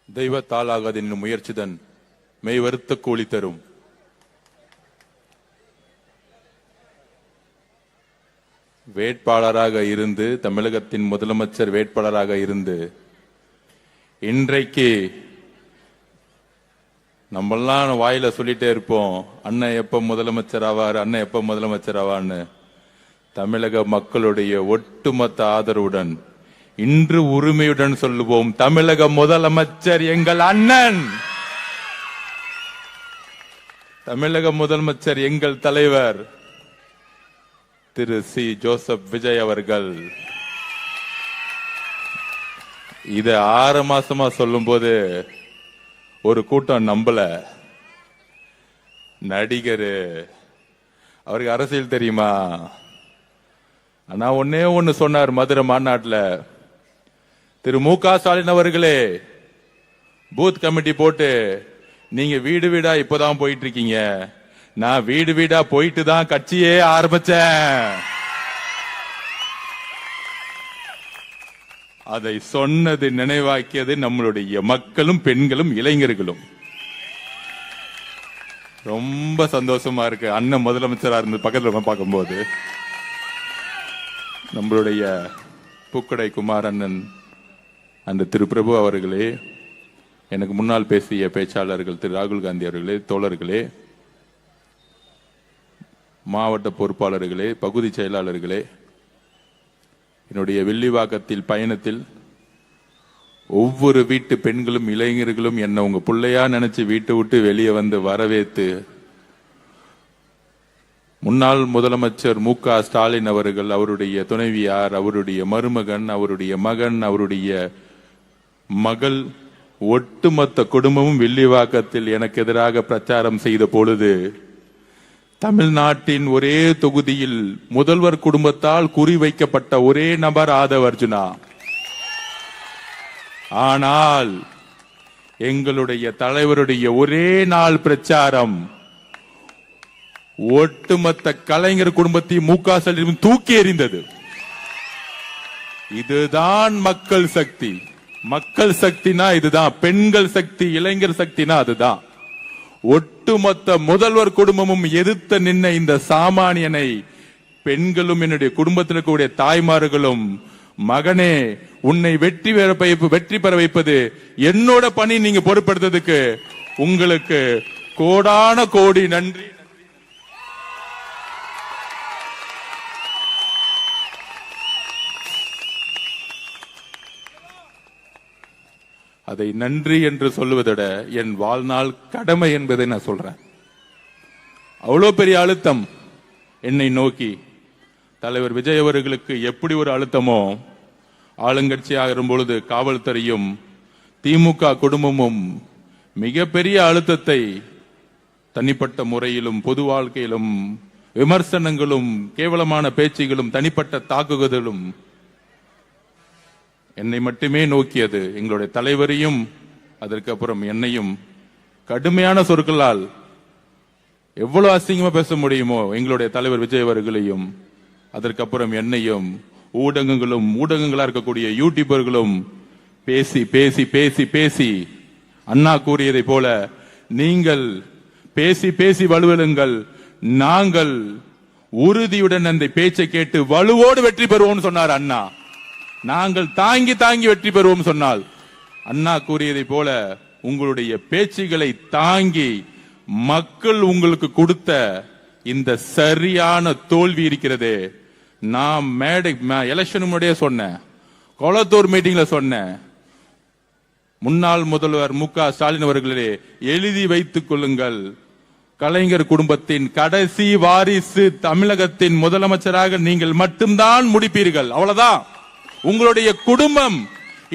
தெய்வத்தால் ஆகாது என்னும் முயற்சிதன் மெய் வருத்த கூலி தரும். வேட்பாளராக இருந்து, தமிழகத்தின் முதலமைச்சர் வேட்பாளராக இருந்து, இன்றைக்கு நம்மெல்லாம் வாயில சொல்லிட்டே இருப்போம், அண்ணன் எப்ப முதலமைச்சர் ஆவார், அண்ணன் எப்ப முதலமைச்சர் ஆவான்னு. தமிழக மக்களுடைய ஒட்டுமொத்த ஆதரவுடன் இன்று உரிமையுடன் சொல்லுவோம், தமிழக முதலமைச்சர் எங்கள் அண்ணன், தமிழக முதலமைச்சர் எங்கள் தலைவர் திரு சி. ஜோசப் விஜய் அவர்கள். இத 6 மாசமா சொல்லும் போது ஒரு கூட்டம் நம்பல. நடிகர் அவருக்கு அரசியல் தெரியுமா? ஆனா ஒன்னே ஒன்னு சொன்னார் மதுரை மாநாட்டில், திரு மு க ஸ்டாலின் அவர்களே, பூத் கமிட்டி போட்டு நீங்க வீடு வீடா இப்பதான் போயிட்டு இருக்கீங்க, நான் வீடு வீடா போயிட்டு தான் கட்சியே ஆரம்பிச்சேன். அதை சொன்னது, நினைவாக்கியது நம்மளுடைய மக்களும் பெண்களும் இளைஞர்களும். ரொம்ப சந்தோஷமா இருக்கு. அண்ணன் முதலமைச்சரா இருந்து பக்கத்துல பார்க்கும்போது நம்மளுடைய பூக்கடை குமார் அண்ணன் அந்த திரு பிரபு அவர்களே, எனக்கு முன்னால் பேசிய பேச்சாளர்கள் திரு ராகுல் காந்தி அவர்களே, தோழர்களே, மாவட்ட பொறுப்பாளர்களே, பகுதி செயலாளர்களே, என்னுடைய வில்லிவாக்கத்தில் பயணத்தில் ஒவ்வொரு வீட்டு பெண்களும் இளைஞர்களும் என்ன உங்க பிள்ளையா நினைச்சு வீட்டை விட்டு வெளியே வந்து வரவேற்று, முன்னாள் முதலமைச்சர் மு க ஸ்டாலின் அவர்கள், அவருடைய துணைவியார், அவருடைய மருமகன், அவருடைய மகன், அவருடைய மகள், ஒட்டுமொத்த குடும்பமும் வில்லிவாக்கத்தில் எனக்கு எதிராக பிரச்சாரம் செய்த பொழுது, தமிழ்நாட்டின் ஒரே தொகுதியில் முதல்வர் குடும்பத்தால் குறிவைக்கப்பட்ட ஒரே நபர் ஆதவ் அர்ஜுனா. ஆனால் எங்களுடைய தலைவருடைய ஒரே நாள் பிரச்சாரம் ஒட்டுமொத்த கலைஞர் குடும்பத்தை மு க ஸ்டாலின் தூக்கி எறிந்தது. இதுதான் மக்கள் சக்தி. மக்கள் சக்தினா இதுதான். பெண்கள் சக்தி, இளைஞர் சக்தினா அதுதான். ஒட்டுமொத்த முதல்வர் குடும்பமும் எதிர்த்து நின்ன இந்த சாமானியனை பெண்களும் என்னுடைய குடும்பத்தில் இருக்கக்கூடிய தாய்மார்களும், மகனே உன்னை வெற்றி பெற வைப்பது என்னோட பணி, நீங்க பொறுப்படுத்ததுக்கு உங்களுக்கு கோடான கோடி நன்றி. அதை நன்றி என்று சொல்லுவதோட என் வாழ்நாள் கடமை என்பதை நான் சொல்றேன். அவ்வளோ பெரிய அழுத்தம் என்னை நோக்கி தலைவர் விஜய் அவர்களுக்கு எப்படி ஒரு அழுத்தமோ, ஆளுங்கட்சியாக இருக்கும்பொழுது காவல்துறையும் திமுக குடும்பமும் மிகப்பெரிய அழுத்தத்தை தனிப்பட்ட முறையிலும் பொது வாழ்க்கையிலும் விமர்சனங்களும் கேவலமான பேச்சுகளும் தனிப்பட்ட தாக்குதலும் என்னை மட்டுமே நோக்கியது. எங்களுடைய தலைவரையும் அதற்கு அப்புறம் என்னையும் கடுமையான சொற்களால் எவ்வளவு அசிங்கமா பேச முடியுமோ எங்களுடைய தலைவர் விஜய் அவர்களையும், அதற்கப்புறம் என்னையும் ஊடகங்களும் ஊடகங்களா இருக்கக்கூடிய யூடியூபர்களும் பேசி பேசி பேசி பேசி அண்ணா கூறியதை போல, நீங்கள் பேசி பேசி வலுவலுங்கள், நாங்கள் உறுதியுடன் அந்த பேச்சை கேட்டு வலுவோடு வெற்றி பெறுவோம் சொன்னார் அண்ணா. நாங்கள் தாங்கி தாங்கி வெற்றி பெறுவோம் சொன்னால், அண்ணா கூறியதை போல உங்களுடைய பேச்சுகளை தாங்கி மக்கள் உங்களுக்கு கொடுத்த இந்த சரியான தோல்வி இருக்கிறதே. நான் எலெக்ஷன் முன்னாடியே சொன்னேன், கொளத்தூர் மீட்டிங்ல சொன்னேன், முன்னாள் முதல்வர் மு க ஸ்டாலின் அவர்களே எழுதி வைத்துக் கொள்ளுங்கள், கலைஞர் குடும்பத்தின் கடைசி வாரிசு தமிழகத்தின் முதலமைச்சராக நீங்கள் மட்டும்தான் முடிப்பீர்கள். அவ்வளவுதான். உங்களுடைய குடும்பம்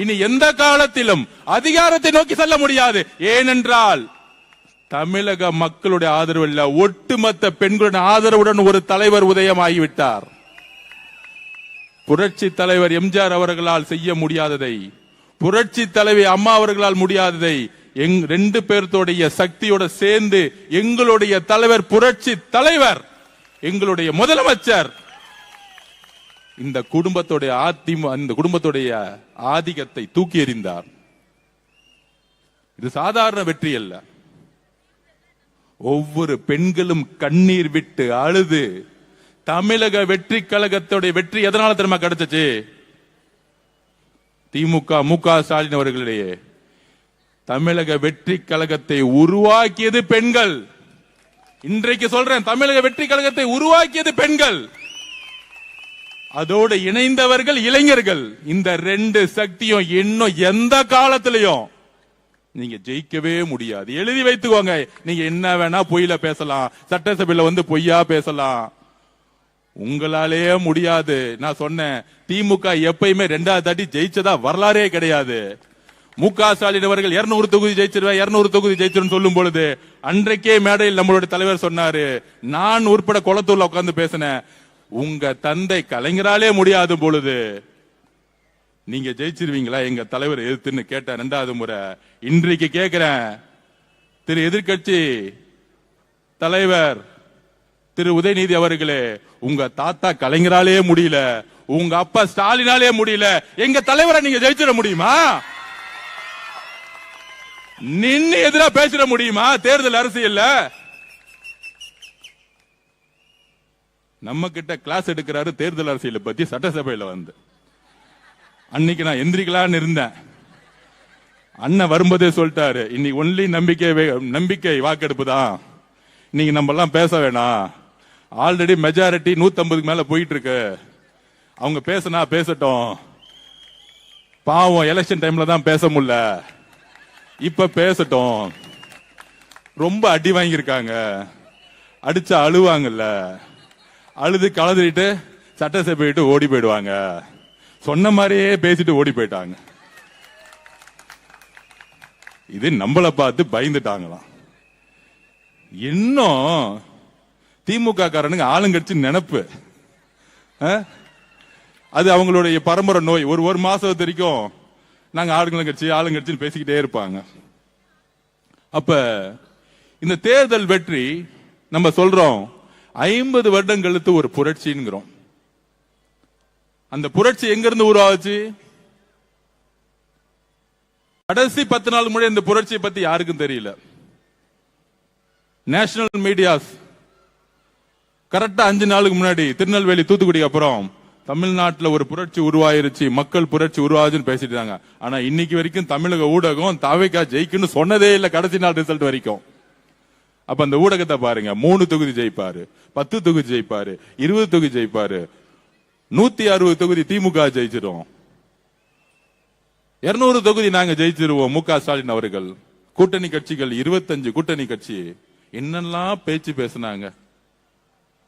இனி எந்த காலத்திலும் அதிகாரத்தை நோக்கி செல்ல முடியாது. ஏனென்றால் தமிழக மக்களுடைய ஆதரவு இல்ல, ஒட்டுமொத்த பெண்களுடைய ஆதரவுடன் ஒரு தலைவர் உதயமாகிவிட்டார். புரட்சி தலைவர் எம்ஜிஆர் அவர்களால் செய்ய முடியாததை, புரட்சி தலைவி அம்மா அவர்களால் முடியாததை ரெண்டு பேர்த்தோடைய சக்தியோட சேர்ந்து எங்களுடைய தலைவர், புரட்சி தலைவர், எங்களுடைய முதலமைச்சர் இந்த குடும்பத்துடைய ஆதிக்கத்தை தூக்கி எறிந்தார். இது சாதாரண வெற்றி அல்ல. ஒவ்வொரு பெண்களும் கண்ணீர் விட்டு அழுது தமிழக வெற்றி கழகத்துடைய வெற்றி எதனால தெரியுமா கிடைச்சிச்சு? திமுக மு.க. ஸ்டாலின் அவர்களிடையே தமிழக வெற்றி கழகத்தை உருவாக்கியது பெண்கள். இன்றைக்கு சொல்றேன், தமிழக வெற்றி கழகத்தை உருவாக்கியது பெண்கள், அதோடு இணைந்தவர்கள் இளைஞர்கள். இந்த ரெண்டு சக்தியும் இன்னும் எந்த காலத்திலையும் நீங்க ஜெயிக்கவே முடியாது. எழுதி வைத்துக்கோங்க. நீங்க என்ன வேணா பொய்யில பேசலாம், சட்டசபையில வந்து பொய்யா பேசலாம், உங்களாலே முடியாது. நான் சொன்னேன், திமுக எப்பயுமே 2வது தாட்டி ஜெயிச்சதா வரலாறே கிடையாது. மு.க. ஸ்டாலின் அவர்கள் 200 தொகுதி ஜெயிச்சிருவேன், 200 தொகுதி ஜெயிச்சிரும் சொல்லும் பொழுது அன்றைக்கே மேடையில் நம்மளுடைய தலைவர் சொன்னாரு, நான் உட்பட குளத்தூர்ல உட்கார்ந்து பேசினேன், உங்க தந்தை கலைஞராலே முடியாத பொழுது நீங்க ஜெயிச்சிருவீங்களா எங்க தலைவர் எதிர்த்துன்னு கேட்ட 2வது முறை. இன்றைக்கு கேட்கிறேன், திரு எதிர்கட்சி தலைவர் திரு உதயநிதி அவர்களே, உங்க தாத்தா கலைஞராலே முடியல, உங்க அப்பா ஸ்டாலினாலே முடியல, எங்க தலைவரை நீங்க ஜெயிச்சிட முடியுமா? நின்னு எதிரா பேசிட முடியுமா? தேர்தல் அரசியல்ல நம்ம கிட்ட கிளாஸ் எடுக்கிறாரு தேர்தல் அரசியலை பத்தி சட்டசபையில வந்து. அன்னைக்கு நான் எந்திரிக்கலான்னு இருந்தேன், அண்ணன் வரும்போதே சொல்லிட்டாரு, இன்னைக்கு ஒன்லி நம்பிக்கை வாக்கெடுப்பு தான், இன்னைக்கு நம்ம எல்லாம் பேச வேணாம், ஆல்ரெடி மெஜாரிட்டி 150க்கு மேல போயிட்டு இருக்கு, அவங்க பேசினா பேசட்டும், பாவம் எலெக்ஷன் டைம்ல தான் பேச முடியல, இப்ப பேசட்டும், ரொம்ப அடி வாங்கியிருக்காங்க, அடிச்சா அழுவாங்கல்ல, அழுது கலந்துட்டு சட்டசபை விட்டு ஓடி போயிடுவாங்க, சொன்ன மாதிரியே பேசிட்டு ஓடி போயிட்டாங்க. இது நம்மளை பார்த்து பயந்துட்டாங்களாம். இன்னும் திமுக காரனுங்க ஆளுங்கட்சி நினைப்பு, அது அவங்களுடைய பரம்பரை நோய். ஒரு மாசம் வரைக்கும் நாங்க ஆளுங்கட்சி பேசிக்கிட்டே இருப்பாங்க. அப்ப இந்த தேர்தல் வெற்றி நம்ம சொல்றோம் 50 வருடம் கழித்து ஒரு புரட்சிங்கிறோம். அந்த புரட்சி எங்க இருந்து உருவாச்சு? கடைசி 10 நாள் முன்னாடி இந்த புரட்சியை பத்தி யாருக்கும் தெரியல. நேஷனல் மீடியாஸ் கரெக்டா 5 நாளுக்கு முன்னாடி திருநெல்வேலி தூத்துக்குடி அப்புறம் தமிழ்நாட்டில் ஒரு புரட்சி உருவாயிருச்சு, மக்கள் புரட்சி உருவாச்சுன்னு பேசிட்டு இருக்காங்க. ஆனா இன்னைக்கு வரைக்கும் தமிழக ஊடகம் தாவேகா ஜெயிக்குன்னு சொன்னதே இல்ல, கடைசி நாள் ரிசல்ட் வரைக்கும். அப்ப அந்த ஊடகத்தை பாருங்க, 3 தொகுதி ஜெயிப்பாரு, 10 தொகுதி ஜெயிப்பாரு, 20 தொகுதி ஜெயிப்பாரு, 160 தொகுதி திமுக ஜெயிச்சிரும், 200 தொகுதி நாங்க ஜெயிச்சிருவோம் மு.க. ஸ்டாலின் அவர்கள். கூட்டணி கட்சிகள் 25 கூட்டணி கட்சி என்னெல்லாம் பேச்சு பேசினாங்க.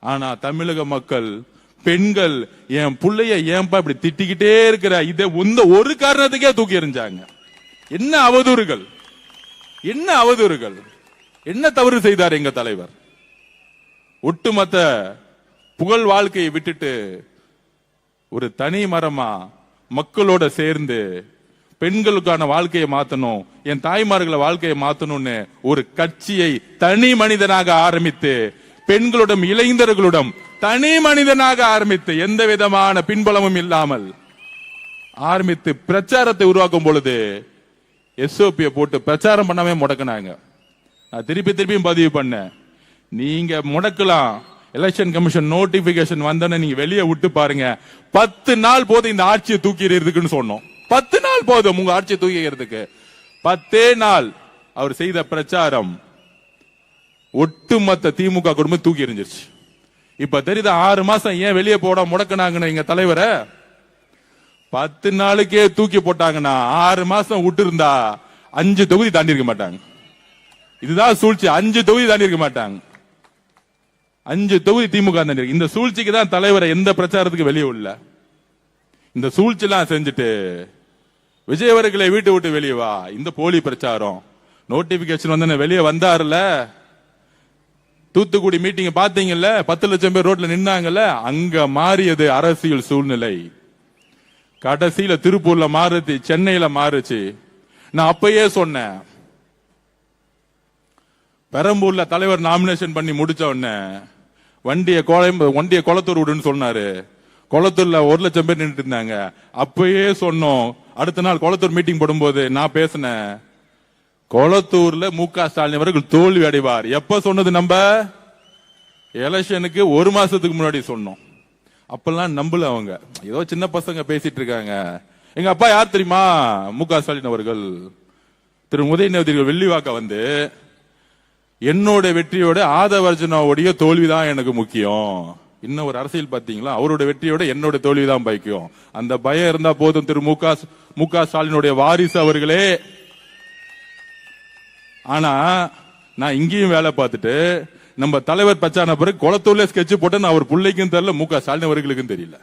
ஆனா தமிழக மக்கள், பெண்கள், என் புள்ளைய ஏன்பா இப்படி திட்டிக்கிட்டே இருக்கிற, இதை ஒரு காரணத்துக்கே தூக்கி எறிஞ்சாங்க. என்ன அவதூறுகள், என்ன அவதூறுகள், என்ன தவறு செய்தார் எங்க தலைவர்? ஒட்டுமொத்த புகழ் வாழ்க்கையை விட்டுட்டு ஒரு தனி மரமா மக்களோட சேர்ந்து பெண்களுக்கான வாழ்க்கையை மாத்தணும், என் தாய்மார்களை வாழ்க்கையை மாத்தணும்னு ஒரு கட்சியை தனி மனிதனாக ஆரம்பித்து, பெண்களுடன் இளைஞர்களுடன் தனி மனிதனாக ஆரம்பித்து, எந்த விதமான பின்பலமும் இல்லாமல் ஆரம்பித்து பிரச்சாரத்தை உருவாக்கும் பொழுது எஸ்ஓபியை போட்டு பிரச்சாரம் பண்ணவே முடக்கினாங்க. நான் திருப்பியும் பதிவு பண்ணேன், நீங்க முடக்கலாம், எலெக்ஷன் கமிஷன் நோட்டிபிகேஷன் வந்தோன்னு நீங்க வெளியே விட்டு பாருங்க, 10 நாள் போதும் இந்த ஆட்சியை தூக்கி எறியறதுக்குன்னு சொன்னோம். 10 நாள் போதும் உங்க ஆட்சியை தூக்கி எறியறதுக்கு. 10 நாள் அவர் செய்த பிரச்சாரம் ஒட்டுமொத்த திமுக குடும்பம் தூக்கி எறிஞ்சிருச்சு. இப்ப தெரியுது 6 மாசம் ஏன் வெளியே போட முடக்கினாங்கன்னு எங்க தலைவரை. 10 நாளுக்கே தூக்கி போட்டாங்கன்னா 6 மாசம் விட்டு இருந்தா 5 தொகுதி தாண்டி இருக்க மாட்டாங்க. இதுதான் சூழ்ச்சி. 5 தொகுதி தாண்டி இருக்க மாட்டாங்க. 5 தொகுதி திமுக தாண்டி இருக்கு. இந்த சூழ்ச்சிக்கு தான் தலைவரை எந்த பிரச்சாரத்துக்கு வெளியே உள்ள இந்த சூழ்ச்சி எல்லாம் செஞ்சுட்டு விஜய் அவர்களை வீட்டு விட்டு வெளியே வா, இந்த போலி பிரச்சாரம் நோட்டிபிகேஷன் வந்து வெளியே வந்தாருல, தூத்துக்குடி மீட்டிங் பாத்தீங்கல்ல, 10 லட்சம் பேர் ரோட்ல நின்னாங்கல்ல, அங்க மாறியது அரசியல் சூழ்நிலை. கடைசியில திருப்பூர்ல மாறுச்சு, சென்னையில மாறுச்சு. நான் அப்பயே சொன்னேன், பெரம்பூர்ல தலைவர் நாமினேஷன் பண்ணி முடிச்ச உடனே வண்டிய குளத்தூர் விடுன்னு சொன்னாரு. குளத்தூர்ல 1 லட்சம் பேர் நின்றுட்டு இருந்தாங்க. அப்பயே சொன்னோம். அடுத்த நாள் குளத்தூர் மீட்டிங் போடும்போது நான் பேசினேன், கொளத்தூர்ல மு.க. ஸ்டாலின் அவர்கள் தோல்வி அடைவார். எப்ப சொன்னது? நம்ம எலெக்ஷனுக்கு ஒரு மாசத்துக்கு முன்னாடி சொன்னோம். அப்பெல்லாம் நம்பல அவங்க. ஏதோ சின்ன பசங்க பேசிட்டு இருக்காங்க. எங்க அப்பா யார் தெரியுமா? மு.க. ஸ்டாலின் அவர்கள். திரு உதயநிதி வெள்ளிவாக்க வந்து என்னோட வெற்றியோட ஆதவர்ஜனாவுடைய தோல்விதான் எனக்கு முக்கியம். இன்னும் ஒரு அரசியல் பாத்தீங்களா? அவரோட வெற்றியோட என்னோட தோல்விதான் பயம். அந்த பயம் இருந்தா போதும். திரு மு.க. ஸ்டாலினுடைய வாரிசு அவர்களே. ஆனா நான் இங்கேயும் வேலை பார்த்துட்டு நம்ம தலைவர் பச்சான பிறகு கொளத்தூர்ல ஸ்கெட்ச் போட்டு அவர் பிள்ளைக்கும் தெரியல, மு.க. ஸ்டாலின் அவர்களுக்கும் தெரியல.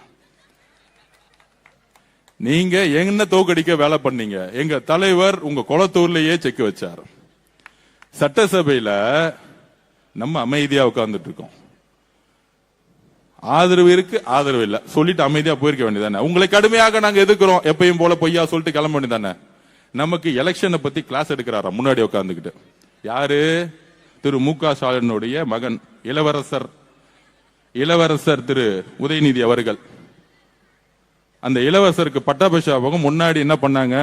நீங்க என்ன தோக்கடிக்க வேலை பண்ணீங்க? எங்க தலைவர் உங்க கொளத்தூர்லயே செக் வச்சார். சட்டசபையில நம்ம அமைதியா உட்கார்ந்துட்டு இருக்கோம். ஆதரவு இருக்கு, ஆதரவு இல்ல சொல்லிட்டு அமைதியா போயிருக்க வேண்டியதானே? உங்களை கடுமையாக நாங்க எதிர்க்கிறோம் எப்பயும் போல பொய்யா சொல்லிட்டு கிளம்ப வேண்டியதானே? நமக்கு எலெக்ஷனை பத்தி கிளாஸ் எடுக்கிறாரா முன்னாடி உட்கார்ந்துகிட்டு? யாரு? திரு மு.க. ஸ்டாலினுடைய மகன் இளவரசர் திரு உதயநிதி அவர்கள். அந்த இளவரசருக்கு பட்டாபிஷேகம் முன்னாடி என்ன பண்ணாங்க?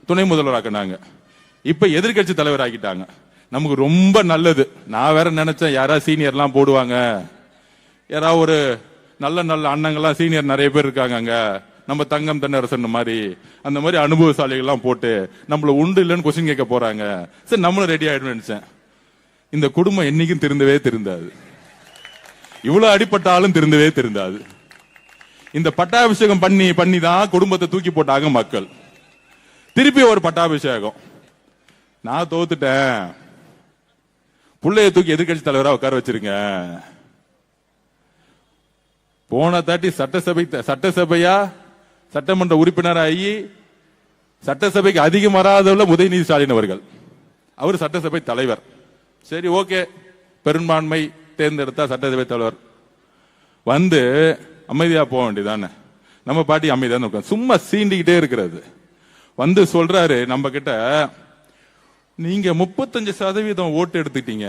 துணை முதல்வர் ஆக்கினாங்க. இப்ப எதிர்கட்சி தலைவர் ஆக்கிட்டாங்க. நமக்கு ரொம்ப நல்லது. நான் வேற நினைச்சேன் யாராவது சீனியர் எல்லாம் போடுவாங்க, யாராவது ஒரு நல்ல நல்ல அண்ணங்கள்லாம் சீனியர் நிறைய பேர் இருக்காங்க அங்க, நம்ம தங்கம் தென்னரசன் மாதிரி அந்த மாதிரி அனுபவசாலிகள் எல்லாம் போட்டு நம்மள உண்டு இல்லைன்னு கொஸ்டின் கேட்க போறாங்க. சரி நம்மளும் ரெடி ஆயிடும் நினைச்சேன். இந்த குடும்பம் என்னைக்கும் திருந்தவே திருந்தாது. இவ்வளவு அடிப்பட்டாலும் திருந்தவே திருந்தாது. இந்த பட்டாபிஷேகம் பண்ணி தான் குடும்பத்தை தூக்கி போட்டாங்க மக்கள். திருப்பி ஒரு பட்டாபிஷேகம். நான் தோத்துட்டேன், புள்ளைய தூக்கி எதிர்கட்சி தலைவரா உட்கார வச்சிருங்க. போன தாட்டி சட்டசபையா சட்டமன்ற உறுப்பினராகி சட்டசபைக்கு அதிகம் வராதவள்ள உதயநிதி ஸ்டாலின் அவர்கள். அவர் சட்டசபை தலைவர். சரி ஓகே, பெரும்பான்மை தேர்ந்தெடுத்தா சட்டசபை தலைவர் வந்து அமைதியா போக வேண்டியதானே? நம்ம பாட்டி அமைதியான உட்காந்து சும்மா சீண்டிக்கிட்டே இருக்கிறது. வந்து சொல்றாரு நம்ம கிட்ட, நீங்க 35% ஓட்டு எடுத்துட்டீங்க,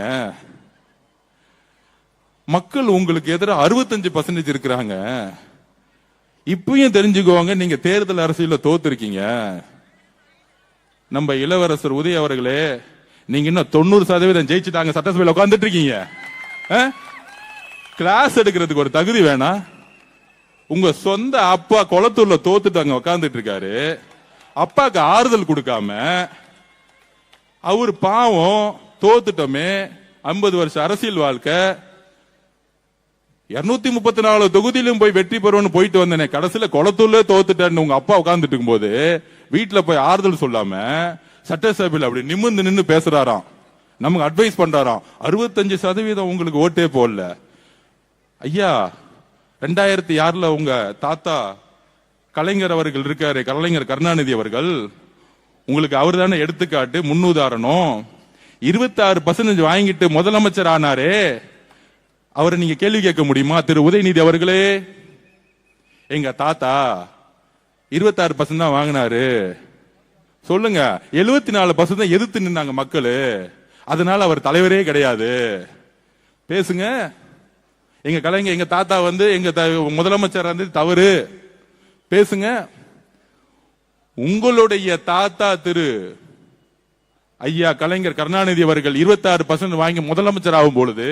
மக்கள் உங்களுக்கு எதிராக 65% இருக்கிறாங்க, இப்பயும் தெரிஞ்சுக்கோங்க நீங்க தேர்தல் அரசியல தோத்துருக்கீங்க. நம்ம இளவரசர் உதய அவர்களே, நீங்க இன்னும் 90% ஜெயிச்சுட்டாங்க, சட்டசபையில் உட்கார்ந்துட்டு இருக்கீங்க. கிளாஸ் எடுக்கிறதுக்கு ஒரு தகுதி வேணா? உங்க சொந்த அப்பா கொளத்தூர்ல தோத்துட்டு அங்க உட்கார்ந்துட்டு இருக்காரு. அப்பாக்கு ஆறுதல் கொடுக்காம அவர் பாவம் தோத்துட்டோமே, 50 வருஷம் அரசியல் வாழ்க்கை, 234 தொகுதியிலும் போய் வெற்றி பெறுவோம்னு போயிட்டு வந்தேனே, கடைசியில கொளத்தூர்ல தோத்துட்டேன்னு உங்க அப்பா உட்கார்ந்துட்டு இருக்கும் போது வீட்டுல போய் ஆறுதல் சொல்லாம சட்டசபையில் அப்படி நிமிர்ந்து நின்று பேசுறாராம், நமக்கு அட்வைஸ் பண்றாராம். 65% உங்களுக்கு ஓட்டே போடல. ஐயா 2006 உங்க தாத்தா கலைஞர் அவர்கள் இருக்காரு, கலைஞர் கருணாநிதி அவர்கள், உங்களுக்கு அவர் தானே எடுத்துக்காட்டு, முன்னுதாரணம். 26% வாங்கிட்டு முதலமைச்சர் ஆனாரே, அவரை நீங்க கேள்வி கேட்க முடியுமா? திரு உதயநிதி அவர்களே, எங்க தாத்தா 26% தான் வாங்கினாரு சொல்லுங்க. 74% எதிர்த்து நின்னாங்க மக்கள், அதனால அவர் தலைவரே கிடையாது. பேசுங்க. எங்க கலைஞர் எங்க தாத்தா வந்து எங்க முதலமைச்சர் வந்து தவறு பேசுங்க. உங்களுடைய தாத்தா திரு ஐயா கலைஞர் கருணாநிதி அவர்கள் 26% வாங்கி முதலமைச்சர் ஆகும் பொழுது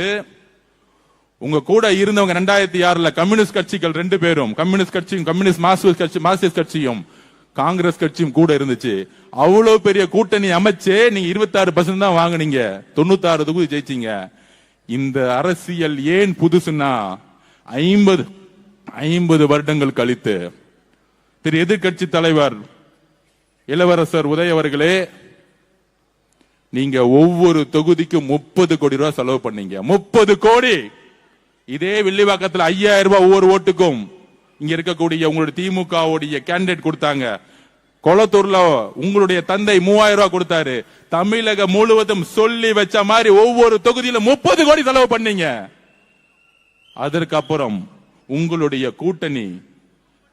உங்க கூட இருந்தவங்க 2006 கம்யூனிஸ்ட் கட்சிகள் 2 பேரும், கம்யூனிஸ்ட் கட்சியும் கம்யூனிஸ்ட் மார்க்சிஸ்ட் கட்சியும் காங்கிரஸ் கட்சியும் கூட இருந்துச்சு. அவ்வளவு பெரிய கூட்டணி அமைச்சே நீங்க 26% தான் வாங்கினீங்க, 96 தொகுதி ஜெயிச்சீங்க. இந்த அரசியல் ஏன் புதுசுன்னா 50 வருடங்கள் கழித்து திரு எதிர்கட்சி தலைவர் இளவரசர் உதய அவர்களே, நீங்க ஒவ்வொரு தொகுதிக்கும் 30 கோடி ரூபாய் செலவு பண்ணீங்க. 30 கோடி. இதே வில்லிவாக்கத்தில் 5000 ரூபாய் ஒவ்வொரு ஓட்டுக்கும் இங்க இருக்கக்கூடிய உங்களுடைய திமுக கேண்டிடேட் கொடுத்தாங்க. கொளத்தூர்ல உங்களுடைய தந்தை 3000 ரூபாய் கொடுத்தாரு. தமிழகம் முழுவதும் சொல்லி வச்ச மாதிரி ஒவ்வொரு தொகுதியில 30 கோடி செலவு பண்ணீங்க. அதற்கப்புறம் உங்களுடைய கூட்டணி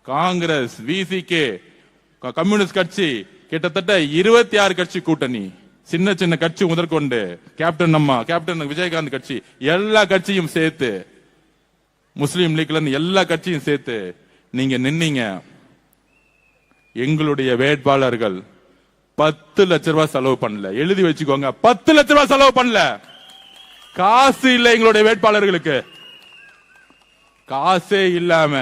காங்கிரஸ், விசிகே, கம்யூனிஸ்ட் கட்சி, கிட்டத்தட்ட 26 கட்சி கூட்டணி, சின்ன சின்ன கட்சி முதற்கொண்டு கேப்டன் விஜயகாந்த் கட்சி, எல்லா கட்சியும் சேர்த்து, முஸ்லீம் லீக்ல இருந்து எல்லா கட்சியும் சேர்த்து நீங்க நின்னீங்க. எங்களுடைய வேட்பாளர்கள் 10 லட்சம் ரூபாய் செலவு பண்ணல. எழுதி வச்சுக்கோங்க, 10 லட்சம் ரூபாய் செலவு பண்ணல. காசு இல்ல எங்களுடைய வேட்பாளர்களுக்கு, காசே இல்லாம.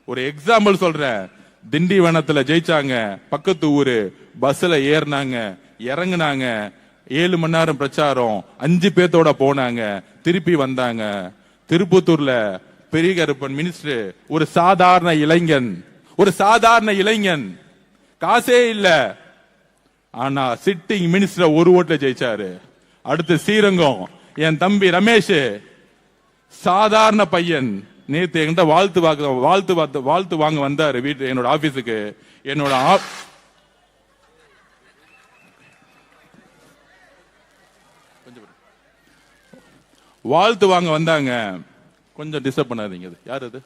ஒரு எக்ஸாம்பிள் சொல்றேன். திண்டிவனத்துல ஜெயிச்சாங்க, பக்கத்து ஊரு. பஸ்ல ஏறினாங்க, இறங்குனாங்க, 7 மணி நேரம் பிரச்சாரம், 5 பேர்த்தோட போனாங்க, திருப்பி வந்தாங்க. திருப்பத்தூர்ல பெரிய கருப்பன் மினிஸ்டர், ஒரு சாதாரண இளைஞன், காசே இல்ல. ஆனா சிட்டிங் மினிஸ்டர் ஒரு ஓட்டுல ஜெயிச்சாரு. அடுத்து ஸ்ரீரங்கம், என் தம்பி ரமேஷ், சாதாரண பையன், நேத்து என்கிட்ட வாழ்த்து வாங்க வந்தாரு வீட்டு என்னோட ஆபீஸுக்கு. என்னோட வாழ்த்து வாங்க வந்தாங்க. கொஞ்சம் டிஸ்டர்ப் பண்ணாதீங்க. யார் அது?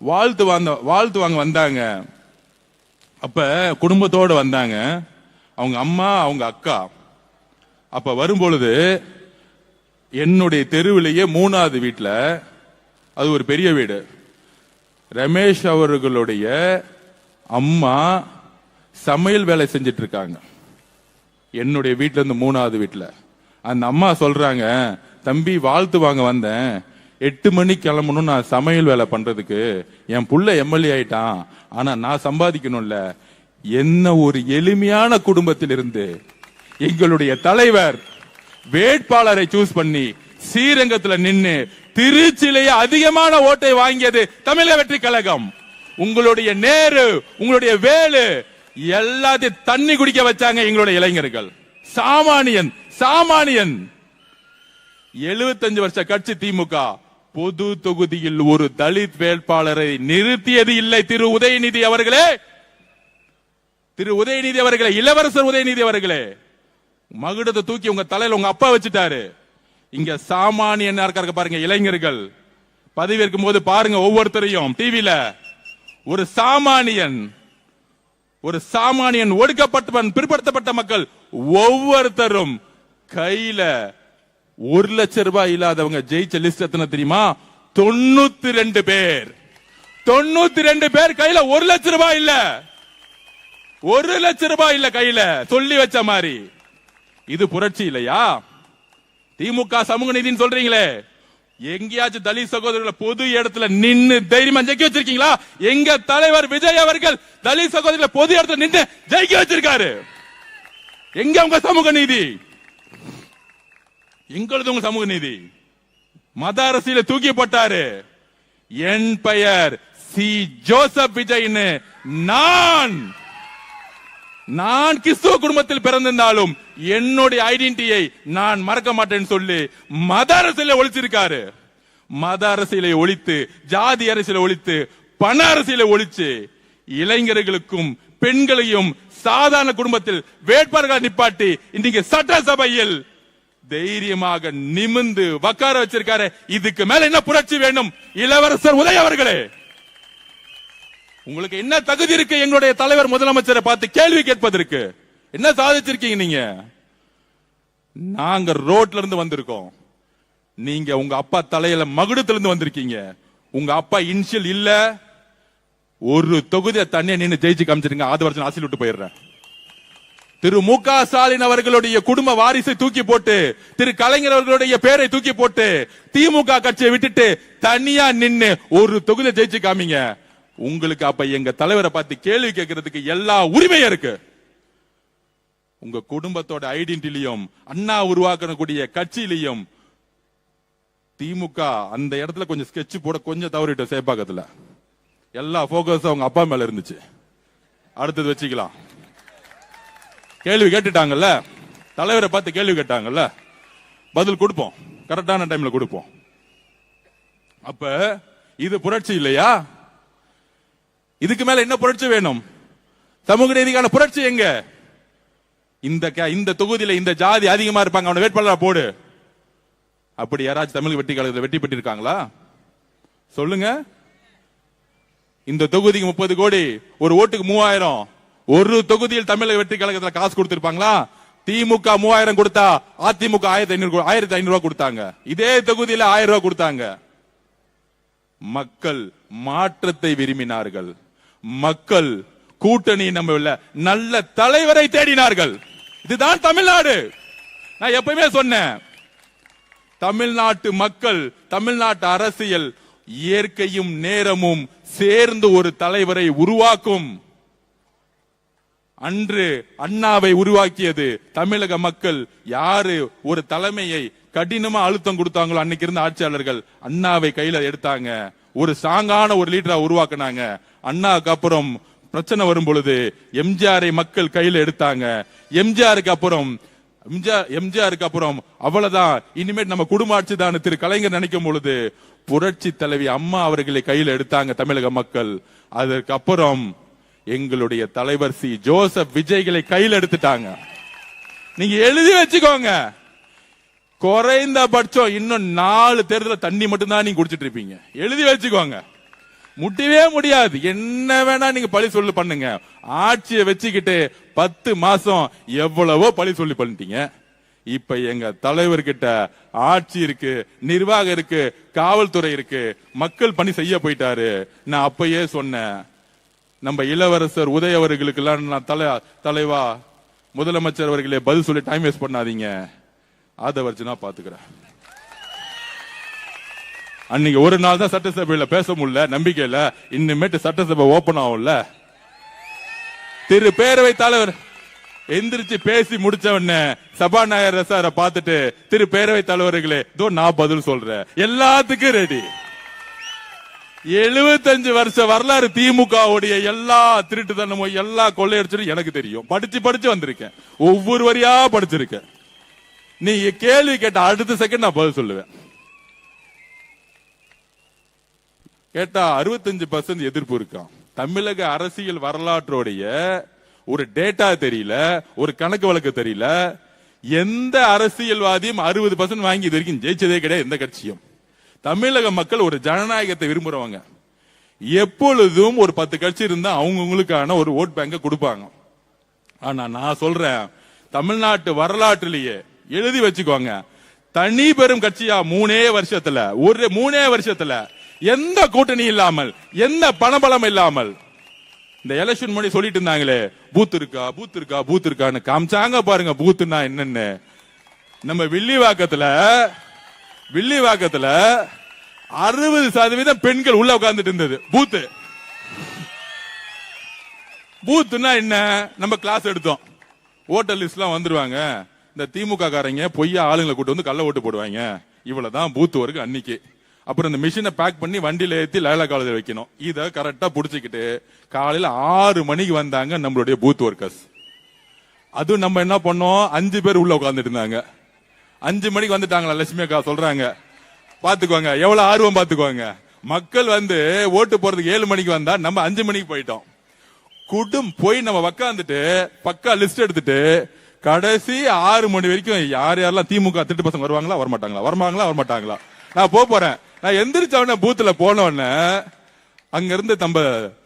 வாழ்த்து வாங்க வந்தாங்க. அப்ப குடும்பத்தோடு வந்தாங்க, அவங்க அம்மா, அவங்க அக்கா. அப்ப வரும்பொழுது என்னுடைய தெருவிலேயே 3வது வீட்டுல, அது ஒரு பெரிய வீடு, ரமேஷ் அவர்களுடைய அம்மா சமையல் வேலை செஞ்சிட்டு இருக்காங்க. என்னுடைய வீட்டுல இருந்து 3வது வீட்டுல அந்த அம்மா சொல்றாங்க, தம்பி வாழ்த்து வாங்க வந்தேன், 8 மணிக்கு கிளம்பணும் நான் சமையல் வேலை பண்றதுக்கு. என் புள்ள எம்எல்ஏ ஆயிட்டான், ஆனா நான் சம்பாதிக்கணும்ல. என்ன ஒரு எளிமையான குடும்பத்தில் இருந்து எங்களுடைய தலைவர் வேட்பாளரை சூஸ் பண்ணி ஸ்ரீரங்கத்தில் நின்று திருச்சியிலேயே அதிகமான ஓட்டை வாங்கியது தமிழக வெற்றி கழகம். உங்களுடைய நேரு, உங்களுடைய வேலு எல்லாத்தையும் தண்ணி குடிக்க வச்சாங்க எங்களுடைய இளைஞர்கள். சாமானியன் 75 வருஷ கட்சி திமுக பொது தொகுதியில் ஒரு தலித் வேட்பாளரை நிறுத்தியது இல்லை. திரு உதயநிதி அவர்களே, இளவரசர் உதயநிதி அவர்களே, மகுடத்தை தூக்கி உங்க தலையில உங்க அப்பா வச்சுட்டாரு. இங்க சாமானியன் இருக்காரு பாருங்க, இளைஞர்கள் பதவியேற்கும் போது பாருங்க, ஒவ்வொருத்தரையும் டிவில ஒரு சாமானியன் ஒடுக்கப்பட்டவன், பிற்படுத்தப்பட்ட மக்கள் ஒவ்வொருத்தரும் கையில 1 லட்சம் ரூபாய் இல்லாதவங்க ஜெயிச்ச லிஸ்ட் எத்தனை தெரியுமா? 92 பேர். 92 பேர் கையில 1 லட்சம் ரூபாய் இல்ல, 1 லட்சம் ரூபாய் இல்ல கையில, சொல்லி வச்ச மாதிரி. இது புரட்சி இல்லையா? திமுக சமூக நீதினு சொல்றீங்களே, எங்கேயாச்சும் தலித் சகோதரர்களை பொது இடத்துல நின்னு தைரியமா ஜெயிக்க வச்சிருக்கீங்களா? எங்க தலைவர் விஜய் அவர்கள் தலித் சகோதரர்களை பொது இடத்துல நின்று ஜெயிக்க வச்சிருக்காரு. எங்க உங்க சமூக நீதி? எங்களது உங்க சமூக நீதி? மத அரசியல தூக்கி போட்டாரு. என் பெயர் சி ஜோசப் விஜய்னு. நான் கிறிஸ்துவ குடும்பத்தில் பிறந்திருந்தாலும் என்னுடைய ஐடென்டிட்டியை நான் மறக்க மாட்டேன்னு சொல்லி மத அரசியலை ஒழிச்சிருக்காரு. மத அரசியலை ஒழித்து, ஜாதி அரசியலை ஒழித்து, பண அரசியலை ஒழிச்சு இளைஞர்களுக்கும் பெண்களையும் சாதாரண குடும்பத்தில் வேட்பாளர்களை நிப்பாட்டி இன்னைக்கு சட்டசபையில் தைரியமாக நிமிந்து உட்கார வச்சிருக்காரு. இதுக்கு மேல என்ன புரட்சி வேணும்? இளவரசர் உதய அவர்களே, உங்களுக்கு என்ன தகுதி இருக்கு எங்களுடைய தலைவர் முதலமைச்சரை பார்த்து கேள்வி கேட்பதற்கு? என்ன சாதிச்சிருக்கீங்க நீங்க? நாங்க ரோட்ல இருந்து வந்திருக்கோம், நீங்க உங்க அப்பா தலையில மகுடத்திலிருந்து வந்திருக்கீங்க. உங்க அப்பா இன்ஷியல் இல்ல, ஒரு தொகுதியை தனியா நின்று ஜெயிச்சு காமிச்சிருங்க. அது வருஷம் ஆசில் விட்டு போயிடுறேன். திரு மு.க. ஸ்டாலின் அவர்களுடைய குடும்ப வாரிசை தூக்கி போட்டு, திரு கலைஞர் அவர்களுடைய பேரை தூக்கி போட்டு திமுக கட்சியை விட்டுட்டு தனியா நின்று ஒரு தொகுதியை ஜெயிச்சு காமிங்க. உங்களுக்கு அப்ப எங்க தலைவரை பார்த்து கேள்வி கேட்கறதுக்கு எல்லா உரிமையும் இருக்கு. உங்க குடும்பத்தோட ஐடென்டிட்டிலையும் அண்ணா உருவாக்கக்கூடிய கட்சியிலையும் திமுக அந்த இடத்துல கொஞ்சம் ஸ்கெட்ச் போட கொஞ்சம் தவறிட்டு சேப்பாக்கத்துல எல்லா போக்கஸ் அவங்க அப்பா மேல இருந்துச்சு. அடுத்தது வச்சுக்கலாம். கேள்வி கேட்டுட்டாங்கல்ல, தலைவரை பார்த்து கேள்வி கேட்டாங்கல்ல, பதில் கொடுப்போம், கரெக்டான டைம்ல கொடுப்போம். அப்ப இது புரட்சி இல்லையா? இதுக்கு மேல என்ன புரட்சி வேணும்? சமூக நீதிக்கான புரட்சி எங்க? இந்த தொகுதியில இந்த ஜாதி அதிகமா இருப்பாங்க, அவனை வேட்பாளரா போடு. அப்படி யாராச்சும் தமிழ் வெற்றி கழகத்தில் வெற்றி பெற்று இருக்காங்களா? சொல்லுங்க. இந்த தொகுதிக்கு 30 கோடி, ஒரு ஓட்டுக்கு 3000. ஒரு தொகுதியில் தமிழக வெற்றி கழகத்தில் காசு கொடுத்திருப்பாங்களா? திமுக 3000 கொடுத்தா அதிமுக 1500 ரூபாய் கொடுத்தாங்க. இதே தொகுதியில 1000 ரூபாய் கொடுத்தாங்க. மக்கள் மாற்றத்தை விரும்பினார்கள். மக்கள் கூட்டணி நம்பவில்லை, நல்ல தலைவரை தேடினார்கள். இதுதான் தமிழ்நாடு. நான் எப்பயுமே சொன்னேன், தமிழ்நாட்டு மக்கள், தமிழ்நாட்டு அரசியல் இயற்கையும் நேரமும் சேர்ந்து ஒரு தலைவரை உருவாக்கும். அன்று அண்ணாவை உருவாக்கியது தமிழக மக்கள். யாரு ஒரு தலைமையை கடினமா அழுத்தம் கொடுத்தாங்களோ அன்னைக்கு இருந்த ஆட்சியாளர்கள் அண்ணாவை கையில எடுத்தாங்க. ஒரு ஸ்ட்ராங்கான ஒரு லீடரா உருவாக்குனாங்க. அண்ணாவுக்கு அப்புறம் பிரச்சனை வரும் பொழுது எம்ஜிஆரை மக்கள் கையில எடுத்தாங்க. எம்ஜிஆருக்கு அப்புறம் அவ்வளவுதான், இனிமேல் நம்ம குடும்ப ஆட்சி தான் திரு கலைஞர் நினைக்கும் பொழுது புரட்சி தலைவி அம்மா அவர்களை கையில எடுத்தாங்க தமிழக மக்கள். அதற்கு அப்புறம் எங்களுடைய தலைவர் சி ஜோசப் விஜய்களை கையில் எடுத்துட்டாங்க. நீங்க எழுதி வச்சுக்கோங்க, குறைந்தபட்சம் இன்னும் 4 தேர்தல தண்ணி மட்டும் தான் நீங்க குடிச்சிட்டு இருப்பீங்க. எழுதி வச்சுக்கோங்க, முடியவே முடியாது. என்ன வேணா நீங்க பழி சொல்லு பண்ணுங்க. ஆட்சியை வச்சுக்கிட்டு 10 மாசம் எவ்வளவோ பழி சொல்லி பண்ணிட்டீங்க. இப்ப எங்க தலைவர்கிட்ட ஆட்சி இருக்கு, நிர்வாகம் இருக்கு, காவல்துறை இருக்கு, மக்கள் பணி செய்ய போயிட்டாரு. நான் அப்பயே சொன்னேன், நம்ம இளவரசர் உதய அவர்களுக்கு எல்லாம் நான் தலைவா முதலமைச்சர் அவர்களே பதில் சொல்லி டைம் வேஸ்ட் பண்ணாதீங்க, அதை வச்சு நான் பாத்துக்கிறேன். அன்னைக்கு ஒரு நாள் தான் சட்டசபையில பேச முடியல, நம்பிக்கையில. இனிமேட்டு சட்டசபை ஓபன் ஆகும்ல. திரு பேரவை தலைவர் எந்திரிச்சு பேசி முடிச்ச உடனே சபாநாயகர் சார பார்த்துட்டு, திரு பேரவை தலைவர்களே இதோ நான் பதில் சொல்றேன், எல்லாத்துக்கும் ரெடி. 75 வருஷ வரலாறு திமுகவுடைய எல்லா திருட்டுத்தனமும் எல்லா கொள்ளையடிச்சும் எனக்கு தெரியும். படிச்சு வந்திருக்கேன், ஒவ்வொரு வரியா படிச்சிருக்கேன். நீங்க கேள்வி கேட்ட அடுத்த செகண்ட் நான் பதில் சொல்லுவேன். கேட்டா 65% எதிர்ப்பு இருக்கான். தமிழக அரசியல் வரலாற்றோடைய ஒரு டேட்டா தெரியல, ஒரு கணக்கு வழக்கு தெரியல. எந்த அரசியல்வாதியும் 60% வாங்கி இது வரைக்கும் ஜெயிச்சதே கிடையாது, எந்த கட்சியும். தமிழக மக்கள் ஒரு ஜனநாயகத்தை விரும்புறவங்க. எப்பொழுதும் ஒரு 10 கட்சி இருந்தா அவங்களுக்கான ஒரு ஓட் பேங்க கொடுப்பாங்க. ஆனா நான் சொல்றேன், தமிழ்நாட்டு வரலாற்றிலேயே எழுதி வச்சுக்கோங்க, தனி பெரும் கட்சியா 3 வருஷத்துல எந்த கூட்டணி இல்லாமல், எந்த பணபலம் இல்லாமல், இந்த எலெக்ஷன் முன்னாடி சொல்லிட்டு இருந்தாங்களே பூத் இருக்கான்னு காமிச்சாங்க பாருங்க. பூத்துனா என்னன்னு. நம்ம வில்லிவாக்கத்துல 60% பெண்கள் உள்ள உட்கார்ந்துட்டு இருந்தது. பூத்துனா என்ன? நம்ம கிளாஸ் எடுத்தோம். ஓட்டர் லிஸ்ட் எல்லாம் வந்துருவாங்க, இந்த திமுக காரங்க பொய்யா ஆளுங்களை கூட்டு வந்து கள்ள ஓட்டு போடுவாங்க. இவ்வளவுதான் பூத் ஒர்க் அன்னைக்கு. அப்புறம் இந்த மிஷினை பேக் பண்ணி வண்டியில ஏத்தி லைலா காலேஜ் வைக்கணும். இத கரெக்டா புடிச்சுக்கிட்டு காலையில 6 மணிக்கு வந்தாங்க நம்மளுடைய பூத் ஒர்க்கர்ஸ். அதுவும் நம்ம என்ன பண்ணோம், 5 பேர் உள்ள உட்கார்ந்துட்டு இருந்தாங்க. 5 மணிக்கு வந்துட்டாங்களா லட்சுமி அக்கா சொல்றாங்க. பாத்துக்கோங்க எவ்வளவு ஆர்வம், பாத்துக்கோங்க. மக்கள் வந்து ஓட்டு போறதுக்கு 7 மணிக்கு வந்தா நம்ம 5 மணிக்கு போயிட்டோம். போய் நம்ம உட்காந்துட்டு பக்கா லிஸ்ட் எடுத்துட்டு கடைசி 6 மணி வரைக்கும் யார் யாரெல்லாம் திமுக திட்டு பசங்க வருவாங்களா வரமாட்டாங்களா நான் போறேன். நான் எந்திரிச்ச உடனே பூத்துல போன உடனே அங்க இருந்து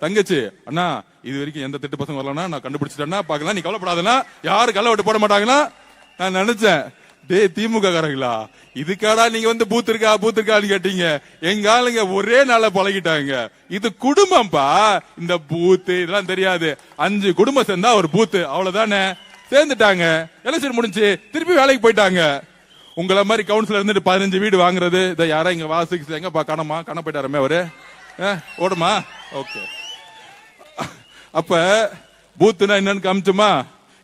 தங்கச்சி, அண்ணா இது வரைக்கும் எந்த திட்டு பசங்க வரலன்னா நான் கண்டுபிடிச்சிட்டேன்னா பாக்கலாம், நீ கவலைப்படாதனா, யாரு கள்ள ஓட்டு போட மாட்டாங்கன்னா. நான் நினைச்சேன், டே திமுக காரங்களா, இதுக்காடா நீங்க வந்து பூத் இருக்கான்னு கேட்டீங்க. எங்க ஆளுங்க ஒரே நாள பழகிட்டாங்க. இது குடும்பம்பா, இந்த பூத்து இதெல்லாம் தெரியாது. 5 குடும்பம் சேர்ந்தா ஒரு பூத்து, அவ்வளவுதானே. சேர்ந்துட்டாங்க, எலெக்ஷன் முடிஞ்சு திருப்பி வேலைக்கு போயிட்டாங்க. உங்களை மாதிரி கவுன்சிலர் இருந்துட்டு 15 வீடு வாங்குறது, இதை யாரா இங்க வாசிக்கு எங்கப்பா காண போயிட்டாருமே அவரு ஓடுமா. ஓகே, அப்ப பூத்துனா என்னன்னு காமிச்சுமா.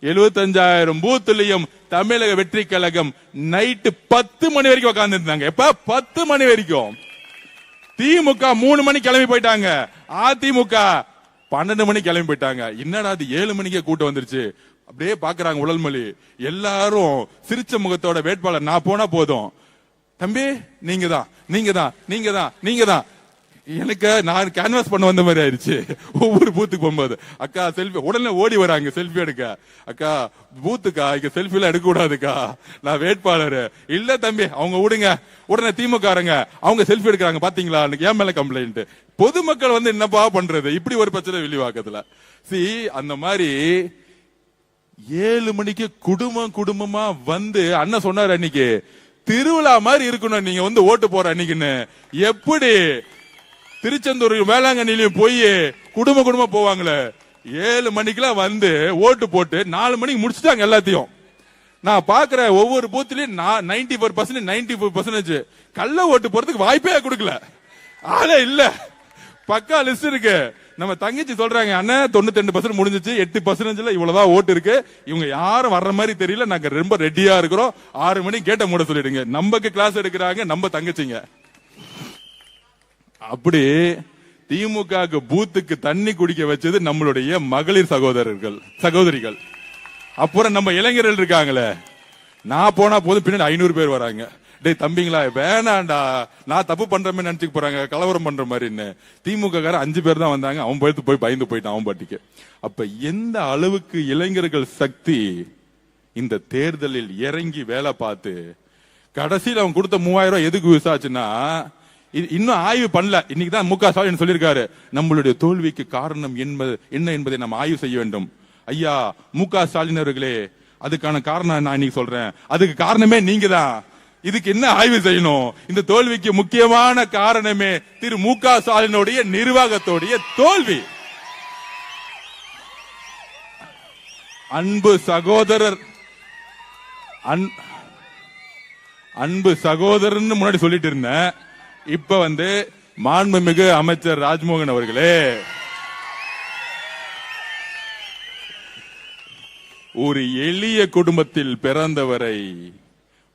75,000 பூத்துலயும் தமிழக வெற்றி கழகம் நைட்டு 10 மணி வரைக்கும் உட்கார்ந்து இருந்தாங்க. எப்ப 10 மணி வரைக்கும். திமுக 3 மணி கிளம்பி போயிட்டாங்க, அதிமுக 12 மணி கிளம்பி போயிட்டாங்க. என்னடா அது 7 மணிக்கே கூட்டம் வந்துருச்சு. அப்படியே பாக்குறாங்க உழல்மொழி. எல்லாரும் சிரிச்ச முகத்தோட வேட்பாளர் நான் போனா போதும், தம்பி நீங்க தான் எனக்கு நான் கேன்வாஸ் பண்ண வந்த மாதிரி ஆயிடுச்சு. ஒவ்வொரு பூத்துக்கு போகும்போது அக்கா செல்ஃபி உடனே ஓடி வராங்க செல்ஃபி எடுக்க. அக்கா பூத்துக்கா இங்க செல்ஃபி எல்லாம் எடுக்க கூடாதுக்கா, நான் வேட்பாளர். இல்ல தம்பி அவங்க விடுங்க. உடனே திமுகங்க அவங்க செல்ஃபி எடுக்கிறாங்க பாத்தீங்களா, என் மேல கம்ப்ளைண்ட். பொதுமக்கள் வந்து என்னப்பா பண்றது, இப்படி ஒரு பிரச்சனை வில்லிவாக்கத்துல. அந்த மாதிரி 7 மணிக்கு குடும்பமா வந்து அண்ணன் சொன்னார் அன்னைக்கு, திருவிழா மாதிரி இருக்கணும் நீங்க வந்து ஓட்டு போற அன்னைக்குன்னு. எப்படி திருச்செந்தூர் வேளாங்கண்ணிலையும் போய் குடும்பமா போவாங்களே, 7 மணிக்கெல்லாம் வந்து ஓட்டு போட்டு 4 மணிக்கு முடிச்சுட்டாங்க எல்லாத்தையும். நான் பாக்குற ஒவ்வொரு பூத்திலையும் 94% கள்ள ஓட்டு போறதுக்கு வாய்ப்பே கொடுக்கல. ஆளே இல்ல, பக்கா லிஸ்ட் இருக்கு. நம்ம தங்கச்சி சொல்றாங்க, அண்ணன் 92% முடிஞ்சிச்சு, 8% இவ்வளவுதான் ஓட்டு இருக்கு, இவங்க யாரும் வர்ற மாதிரி தெரியல, நாங்க ரொம்ப ரெடியா இருக்கிறோம், 6 மணி கேட்ட மூட சொல்லிடுங்க. நமக்கு கிளாஸ் எடுக்கிறாங்க நம்ம தங்கச்சிங்க. அப்படி திமுக பூத்துக்கு தண்ணி குடிக்க வச்சது நம்மளுடைய மகளிர் சகோதரிகள். அப்புறம் நம்ம இளைஞர்கள் இருக்காங்களே, நான் போனா போதும் பின்னாடி 500 பேர் வராங்க. டேய் தம்பிங்களா, வேணாண்டா, நான் தப்பு பண்றமே நினைச்சுக்க போறாங்க, கலவரம் பண்ற மாதிரின்னு. திமுக கார 5 பேர் தான் வந்தாங்க, அவன் போய் பயந்து போயிட்டான் அவன் பாட்டிக்கு. அப்ப எந்த அளவுக்கு இளைஞர்கள் சக்தி இந்த தேர்தலில் இறங்கி வேலை பார்த்து கடைசியில் அவன் கொடுத்த 3000 ரூபாய் எதுக்கு யூஸ் ஆச்சுன்னா, இன்னும் ஆய்வு பண்ணல. இன்னைக்கு தான் மு க ஸ்டாலின் சொல்லியிருக்காரு, நம்மளுடைய தோல்விக்கு காரணம் என்ன என்பதை நாம் ஆய்வு செய்ய வேண்டும். ஐயா மு க ஸ்டாலின் அவர்களே, அதுக்கான காரணம் நான் இன்னைக்கு சொல்றேன், அதுக்கு காரணமே நீங்க தான். இதுக்கு என்ன ஆய்வு செய்யணும்? இந்த தோல்விக்கு முக்கியமான காரணமே திரு மு க ஸ்டாலினுடைய நிர்வாகத்தோடைய தோல்வி. அன்பு சகோதரன் முன்னாடி சொல்லிட்டு இருந்தேன். இப்ப மாண்புமிகு அமைச்சர் ராஜ்மோகன் அவர்களே, ஒரு எளிய குடும்பத்தில் பிறந்தவரை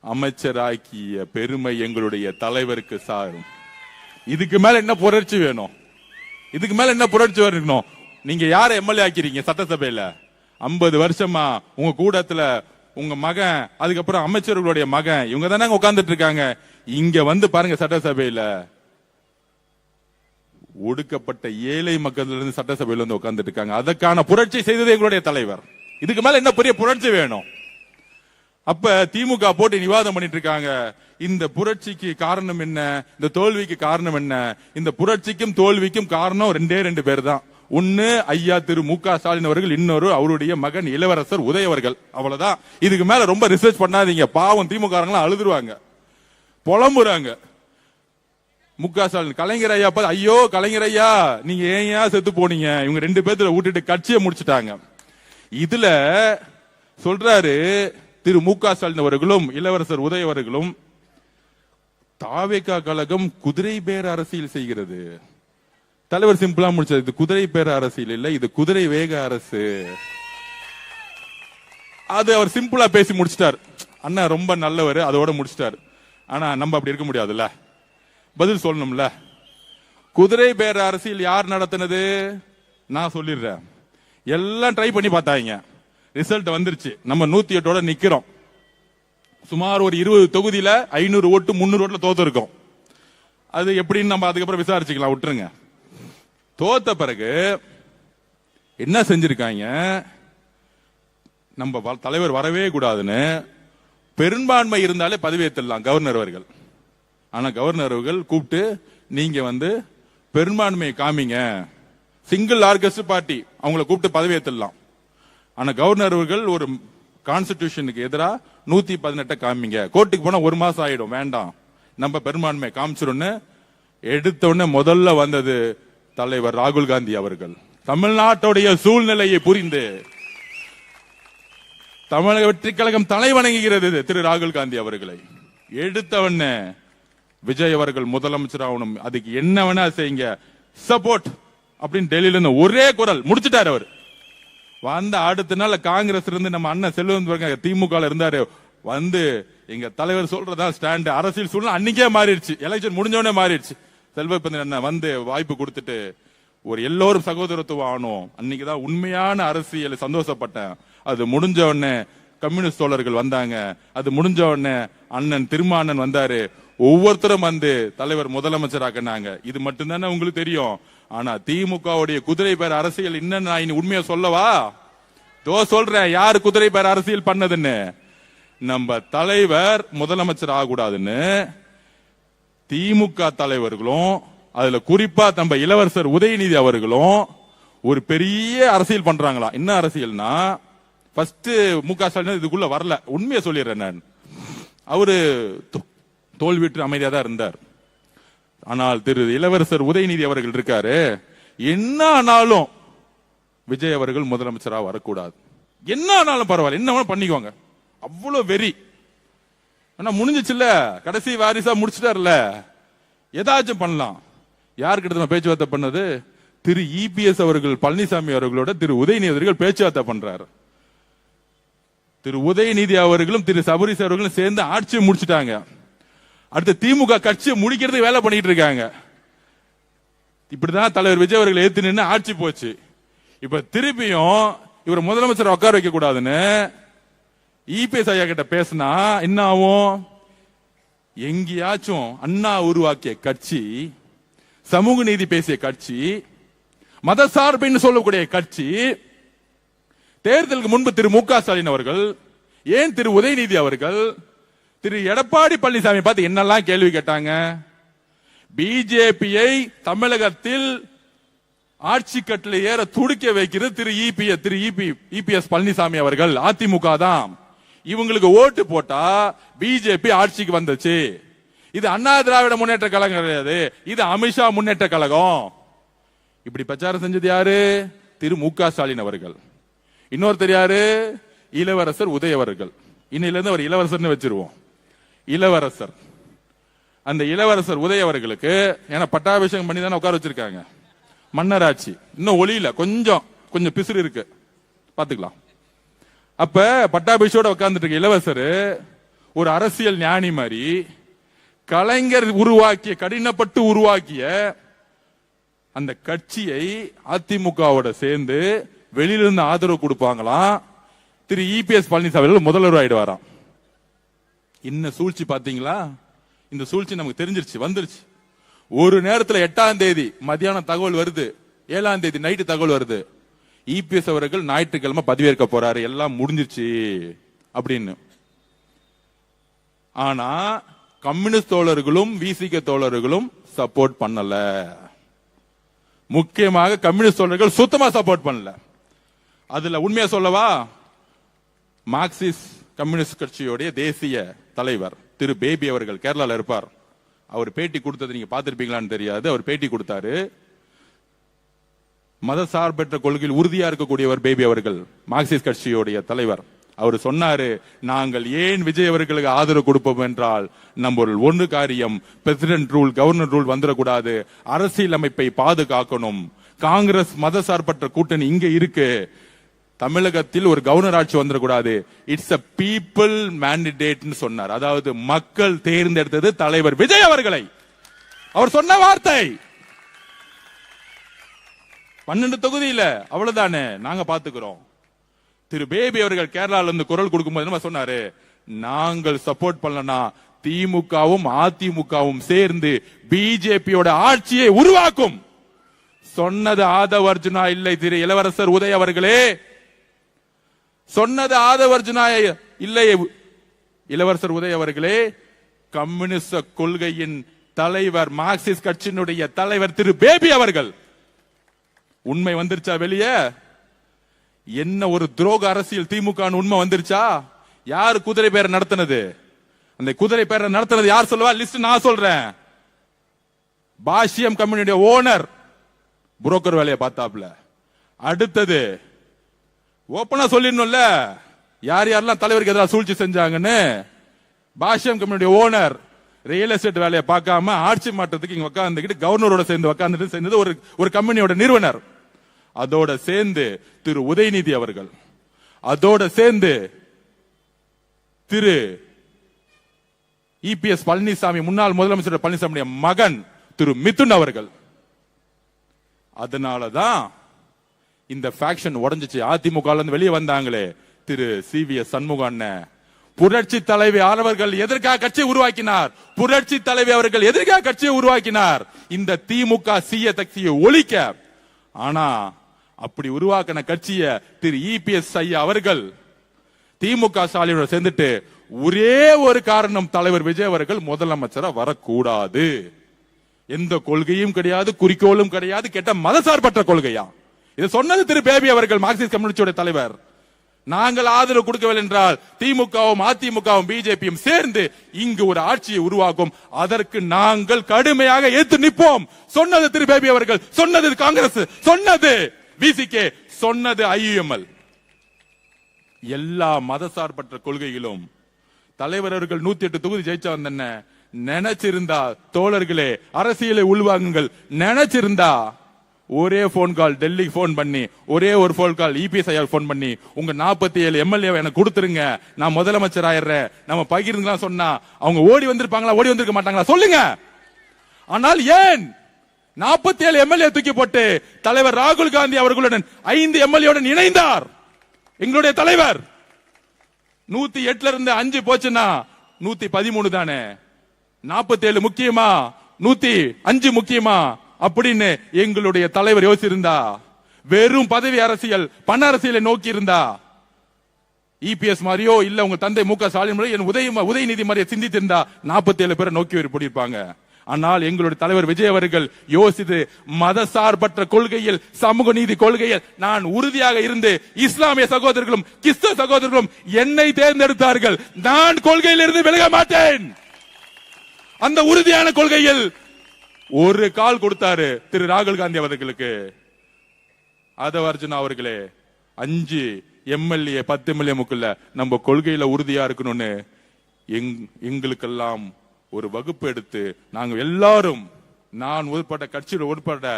அமைச்சராக்கிய பெருமை எங்களுடைய தலைவருக்கு சாரும். இதுக்கு மேல என்ன புரட்சி வேணும்? இதுக்கு மேல என்ன புரட்சி வரணும்? நீங்க யார எம்எல்ஏ ஆக்கிறீங்க? சட்டசபையில 50 வருஷமா உங்க கூடத்துல உங்க மகன், அதுக்கப்புறம் அமைச்சர்களுடைய மகன், இவங்க தானே உட்கார்ந்துட்டு இருக்காங்க. இங்க பாருங்க, சட்டசபையில ஒடுக்கப்பட்ட ஏழை மக்கள் இருந்து சட்டசபையில உட்கார்ந்துட்டு இருக்காங்க. அதற்கான புரட்சி செய்தது எங்களுடைய தலைவர். இதுக்கு மேல என்ன பெரிய புரட்சி வேணும்? அப்ப திமுக போட்டு விவாதம் பண்ணிட்டு இருக்காங்க. இந்த புரட்சிக்கு காரணம் என்ன? இந்த தோல்விக்கு காரணம் என்ன? இந்த புரட்சிக்கும் தோல்விக்கும் காரணம் 2 பேர் தான். ஒன்னு ஐயா திரு மு க ஸ்டாலின் அவர்கள், இன்னொரு அவருடைய மகன் இளவரசர் உதய அவர்கள். அவ்வளவுதான். இதுக்கு மேல ரொம்ப ரிசர்ச் பண்ணாதீங்க. பாவம் திமுக அழுதுருவாங்க, புலம்புறாங்க. மு க ஸ்டாலின் கலைஞர் ஐயா ஐயோ கலைஞர் ஐயா நீங்க ஏன் செத்து போனீங்க? இவங்க 2 பேர்த்துல விட்டுட்டு கட்சியை முடிச்சுட்டாங்க. இதுல சொல்றாரு திரு மு க ஸ்டாலின் அவர்களும் இளவரசர் உதய அவர்களும், தாவேகா கழகம் குதிரை பேர அரசியல் செய்கிறது. தலைவர் சிம்பிளா முடிச்சது, இது குதிரை பேர அரசியல் இல்ல, இது குதிரை வேக அரசு. அது அவர் சிம்பிளா பேசி முடிச்சிட்டார். அண்ணா ரொம்ப நல்லவர், அதோட முடிச்சிட்டார். ஆனா நம்ம அப்படி இருக்க முடியாதுல்ல, பதில் சொல்லணும்ல. குதிரை பேர அரசியல் யார் நடத்தினது? நான் சொல்லிடுறேன். எல்லாம் ட்ரை பண்ணி பார்த்தாங்க, ரிசல்ட் வந்துருச்சு. நம்ம 108ஓட நிக்கிறோம். சுமார் ஒரு 20 தொகுதியில 500 ஓட்டு 300 ஓட்டுல தோத்து இருக்கோம். அது எப்படின்னு நம்ம அதுக்கப்புறம் விசாரிச்சுக்கலாம், விட்டுருங்க. தோத்த பிறகு என்ன செஞ்சிருக்காங்க? நம்ம தலைவர் வரவே கூடாதுன்னு பெரும்பான்மை இருந்தாலே பதவி ஏற்றலாம் கவர்னர் அவர்கள். ஆனா கவர்னர் அவர்கள் கூப்பிட்டு, நீங்க பெரும்பான்மையை காமிங்க, சிங்கிள் லார்ஜஸ்ட் பார்ட்டி, அவங்களை கூப்பிட்டு பதவி ஏற்றலாம். ஆனா கவர்னர் அவர்கள் ஒரு கான்ஸ்டிடியூஷனுக்கு எதிராக 118 காமிங்க, கோர்ட்டுக்கு போனா 1 மாசம் ஆயிடும், வேண்டாம் நம்ம பெரும்பான்மை காமிச்சிரும்னு எடுத்த உடனே முதல்ல வந்தது தலைவர் ராகுல் காந்தி அவர்கள். தமிழ்நாட்டுடைய சூழ்நிலையை புரிந்து தமிழக வெற்றி கழகம் தலை வணங்குகிறது திரு ராகுல் காந்தி அவர்களை. எடுத்தவன விஜய் அவர்கள் முதலமைச்சர் ஆகணும், அதுக்கு என்ன வேணா செய்யுங்க, சப்போர்ட் அப்படின்னு டெல்லியில இருந்து ஒரே குரல் முடிச்சுட்டாரு அவர். வந்த அடுத்த நாள் காங்கிரஸ் இருந்து நம்ம அண்ணன் செல்வம் திமுக இருந்தாரு, எங்க தலைவர் சொல்றதா ஸ்டாண்ட். அரசியல் சூழ்நிலை அன்னைக்கே மாறிடுச்சு, எலெக்ஷன் முடிஞ்சவனே மாறிடுச்சு. செல்வப்பந்தன் அண்ணன் வாய்ப்பு கொடுத்துட்டு ஒரு எல்லோரும் சகோதரத்துவம் ஆனோம். அன்னைக்குதான் உண்மையான அரசியல் சந்தோஷப்பட்டேன். அது முடிஞ்ச உடனே கம்யூனிஸ்ட் தோழர்கள் வந்தாங்க, அது முடிஞ்ச உடனே அண்ணன் திருமானன் வந்தாரு. ஒவ்வொருத்தரும் தலைவர் முதலமைச்சர் ஆக்கினாங்க. இது மட்டும்தானே உங்களுக்கு தெரியும். ஆனா திமுகவுடைய குதிரை பேர் அரசியல் இன்னும் நான் உண்மையை சொல்லவா? சொல்றேன் யாரு குதிரை பேர் அரசியல் பண்ணதுன்னு. நம்ம தலைவர் முதலமைச்சர் ஆகக்கூடாதுன்னு திமுக தலைவர்களும், அதுல குறிப்பா நம்ம இளவரசர் உதயநிதி அவர்களும் ஒரு பெரிய அரசியல் பண்றாங்களா. என்ன அரசியல்னா, ஃபர்ஸ்ட் மு க ஸ்டாலின் இதுக்குள்ள வரல, உண்மையை சொல்லிடுறேன் நான். அவரு தோல்வியுற்று அமைதியா தான் இருந்தார். ஆனால் திரு இளவரசர் உதயநிதி அவர்கள் இருக்காரு, என்ன ஆனாலும் விஜய் அவர்கள் முதலமைச்சராக வரக்கூடாது. என்ன ஆனாலும் பரவாயில்ல, என்ன வேணாலும் பண்ணிக்கோங்க, அவ்வளவு வெறி. ஆனா முடிஞ்சிச்சுல்ல, கடைசி வாரிசா முடிச்சுட்டார்ல, ஏதாச்சும் பண்ணலாம். யாருக்கிட்ட பேச்சுவார்த்தை பண்ணது? திரு இபிஎஸ் அவர்கள் பழனிசாமி அவர்களோட திரு உதயநிதி அவர்கள் பேச்சுவார்த்தை பண்றாரு. திரு உதயநிதி அவர்களும் திரு சபரிஸ் அவர்களும் சேர்ந்து ஆட்சியை முடிச்சுட்டாங்க. அடுத்த திமுக கட்சியை முடிக்கிறதுக்கு வேலை பண்ணிட்டு இருக்காங்க. இப்படிதான் தலைவர் விஜய் அவர்கள் ஏத்து நின்று ஆட்சி போச்சு. இப்ப திருப்பியும் இவர் முதலமைச்சர் உட்கார வைக்க கூடாதுன்னு இபிஎஸ் ஐயா கிட்ட பேசினா என்ன ஆகும்? எங்கேயாச்சும் அண்ணா உருவாக்கிய கட்சி, சமூக நீதி பேசிய கட்சி, மதசார்புன்னு சொல்லக்கூடிய கட்சி, தேர்தலுக்கு முன்பு திரு மு க ஸ்டாலின் அவர்கள், ஏன் திரு உதயநிதி அவர்கள் திரு எடப்பாடி பழனிசாமி பார்த்து என்னெல்லாம் கேள்வி கேட்டாங்க? பிஜேபியை தமிழகத்தில் ஆட்சி கட்டில ஏற துடிக்க வைக்கிறது திரு இபிஎஸ் பழனிசாமி அவர்கள். அதிமுக தான் இவங்களுக்கு ஓட்டு போட்டா பிஜேபி ஆட்சிக்கு வந்துச்சு. இது அண்ணா திராவிட முன்னேற்ற கழகம் கிடையாது, இது அமித்ஷா முன்னேற்ற கழகம். இப்படி பிரச்சாரம் செஞ்சது யாரு? திரு மு க ஸ்டாலின் அவர்கள். இன்னொருத்தர் யாரு? இளவரசர் உதய அவர்கள். இன்னையில இருந்து அவர் இளவரசர்னு வச்சிருவோம். இளவரசர், அந்த இளவரசர் உதய அவர்களுக்கு ஏன்னா பட்டாபிஷேகம் பண்ணி தானே உட்கார வச்சிருக்காங்க. மன்னராட்சி இன்னும் ஒளியில கொஞ்சம் பிசுறு இருக்கு, பாத்துக்கலாம். அப்ப பட்டாபிஷோட உட்கார்ந்துட்டு இருக்க இளவரசர் ஒரு அரசியல் ஞானி மாதிரி கலைஞர் உருவாக்கிய, கடினப்பட்டு உருவாக்கிய அந்த கட்சியை அதிமுகவோட சேர்ந்து வெளியிலிருந்து ஆதரவு கொடுப்பாங்களாம். திரு இபிஎஸ் பழனிசாமி முதல்வர் ஆயிடுவாராம். என்ன சூழ்ச்சி பாத்தீங்களா? இந்த சூழ்ச்சி நமக்கு தெரிஞ்சிருச்சு, வந்துருச்சு. ஒரு நேரத்தில் 8ஆம் தேதி மத்தியானம் தகவல் வருது, 7ஆம் தேதி நைட்டு தகவல் வருது, இபிஎஸ் அவர்கள் ஞாயிற்றுக்கிழமை பதவியேற்க போறாரு, எல்லாம் முடிஞ்சிருச்சு அப்படின்னு. ஆனா கம்யூனிஸ்ட் தோழர்களும் விசிக தோழர்களும் சப்போர்ட் பண்ணல. முக்கியமாக கம்யூனிஸ்ட் தோழர்கள் சுத்தமா சப்போர்ட் பண்ணல. அதுல உண்மையா சொல்லவா, மார்க்சிஸ்ட் கம்யூனிஸ்ட் கட்சியுடைய தேசிய தலைவர் திரு பேபி அவர்கள் கேரளால இருப்பார். அவர் பேட்டி கொடுத்தது நீங்க பார்த்திருப்பீங்களான்னு தெரியாது. அவர் பேட்டி கொடுத்தாரு. மதசார்பற்ற கொள்கையில் உறுதியா இருக்கக்கூடியவர் பேபி அவர்கள், மார்க்சிஸ்ட் கட்சியுடைய தலைவர். அவர் சொன்னாரு, நாங்கள் ஏன் விஜய் அவர்களுக்கு ஆதரவு கொடுப்போம் என்றால் நம்ம ஒன்று காரியம், பிரசிடென்ட் ரூல், கவர்னர் ரூல் வந்துடக்கூடாது, அரசியல் அமைப்பை பாதுகாக்கணும். காங்கிரஸ் மதசார்பற்ற கூட்டணி இங்க இருக்கு, தமிழகத்தில் ஒரு கவர்னர் ஆட்சி வந்துடக்கூடாது, இட்ஸ் a people mandate சொன்னார். அதாவது மக்கள் தேர்ந்தெடுத்தது தலைவர் விஜய் அவர்களை. அவர் சொன்ன வார்த்தை 12 தொகுதியில அவ்வளவுதானே, நாங்க பாத்துக்கிறோம். திரு பேபி அவர்கள் கேரளால இருந்து குரல் கொடுக்கும்போது என்ன சொன்னாரு? நாங்கள் சப்போர்ட் பண்ணலனா திமுகவும் அதிமுகவும் சேர்ந்து பிஜேபியோட ஆட்சியை உருவாக்கும். சொன்னது ஆதவ அர்ஜுனா இல்லை, திரு இளவரசர் உதய அவர்களே. சொன்னது ஆதவ அர்ஜுனா இல்லை, இளவரசர் உதய அவர்களே. கம்யூனிஸ்ட் கொள்கையின் தலைவர், மார்க்சிஸ்ட் கட்சியினுடைய தலைவர் திரு பேபி அவர்கள். உண்மை வந்துருச்சா வெளியே? என்ன ஒரு துரோக அரசியல் திமுக உண்மை வந்துருச்சா? யாரு குதிரை பேரை நடத்தினது? அந்த குதிரை பேரை நடத்தினது யார் சொல்லுவா? லிஸ்ட் நான் சொல்றேன். பாஷ்யம் கம்பெனியுடைய ஓனர் புரோக்கர் வேலையை பார்த்தாப்ல. அடுத்தது ஓப்பனா சொல்லிடணும்ல, யார் யாரெல்லாம் தலைவருக்கு எதிராக சூழ்ச்சி செஞ்சாங்கன்னு. பாஷ்யம் கம்பெனியுடைய ஓனர் ரியல் எஸ்டேட் வேலையை பார்க்காம ஆட்சி மாற்றத்துக்கு இங்க உட்கார்ந்துக்கிட்டு கவர்னரோட சேர்ந்து உட்கார்ந்துட்டு சேர்ந்தது ஒரு கம்பெனியோட நிறுவனர். அதோட சேர்ந்து திரு உதயநிதி அவர்கள், அதோட சேர்ந்து திரு இபிஎஸ் பழனிசாமி, முன்னாள் முதலமைச்சர் பழனிசாமி மகன் திரு மிதுன் அவர்கள். அதனாலதான் இந்த ஃபேக்ஷன் உடைஞ்சிச்சு. அதிமுக வெளியே வந்தாங்களே திரு சிவிஎஸ் சண்முகம், புரட்சி தலைவி அவர்கள் எதற்காக கட்சியை உருவாக்கினார்? புரட்சி தலைவி அவர்கள் எதற்காக கட்சியை உருவாக்கினார்? இந்த திமுக சீய கட்சியை ஒழிக்க. ஆனா அப்படி உருவாக்கின கட்சிய திரு இபிஎஸ் ஐயா அவர்கள் திமுக ஸ்டாலினோட சேர்ந்துட்டு ஒரே ஒரு காரணம், தலைவர் விஜய் அவர்கள் முதலமைச்சரா வரக்கூடாது. எந்த கொள்கையும் கிடையாது, குறிக்கோளும் கிடையாது, கேட்ட மதசார்பற்ற கொள்கையா? இது சொன்னது திரு பேபி அவர்கள், மார்க்சிஸ்ட் கம்யூனிஸ்டோட தலைவர். நாங்கள் ஆதரவு கொடுக்கவில்லை என்றால் திமுகவும் அதிமுகவும் பிஜேபியும் சேர்ந்து இங்கு ஒரு ஆட்சியை உருவாக்கும், அதற்கு நாங்கள் கடுமையாக எதிர்த்து நிற்போம். சொன்னது திரு பேபி அவர்கள், சொன்னது காங்கிரஸ், சொன்னது விசிகே, சொன்னது IUML. எல்லா மதசார்பற்ற கொள்கையிலும் தலைவர் அவர்கள் 108 தொகுதி ஜெயிச்சா வந்தன நினைச்சிருந்தா தோழர்களே அரசியலை உள்வாங்குங்கள். நினைச்சிருந்தா ஒரே போன் கால் டெல்லிக்கு போன் பண்ணி ஒரே ஒரு போன் கால் EPS ஐயா போன் பண்ணி உங்க 47 MLA எனக்கு கொடுத்துருங்க, நான் முதலமைச்சர் ஆயிடுறேன், நம்ம பகிர்ந்துலாம் சொன்னா அவங்க ஓடி வந்திருப்பாங்களா? ஓடி வந்திருக்க மாட்டாங்களா? சொல்லுங்க. ஆனால் ஏன் 47 MLA தூக்கி போட்டு தலைவர் ராகுல் காந்தி அவர்களுடன் 5 MLA உடன் இணைந்தார்? எங்களுடைய தலைவர் 108ல இருந்து 5 போச்சுன்னா 113 தானே. 47 முக்கியமா 105 முக்கியமா அப்படின்னு எங்களுடைய தலைவர் யோசிச்சிருந்தா, வெறும் பதவி அரசியல் பண அரசியலை நோக்கி இருந்தா, EPS மாதிரியோ இல்ல உங்க தந்தை MK ஸ்டாலின் உதயநிதி மாதிரியே சிந்தித்திருந்தா 47 பேரை நோக்கி போயிருப்பாங்க. ஆனால் எங்களுடைய தலைவர் விஜய் அவர்கள் யோசித்து மதசார்பற்ற கொள்கையில் சமூக நீதி கொள்கையில் நான் உறுதியாக இருந்து இஸ்லாமிய சகோதரர்களும் கிறிஸ்தவ சகோதரர்களும் என்னை தேர்ந்தெடுத்தார்கள். நான் கொள்கையில் இருந்து விலக மாட்டேன். அந்த உறுதியான கொள்கையில் ஒரு கால் கொடுத்தாரு திரு ராகுல் காந்தி அவர்களுக்கு. ஆதவ அர்ஜுனா அவர்களே, 5 MLA 10 MLA முக்குள்ள நம்ம கொள்கையில உறுதியா இருக்கணும்னு எங்களுக்கெல்லாம் ஒரு வகுப்பு எடுத்து நாங்க எல்லாரும், நான் உட்பட்ட கட்சியில் உட்பட்ட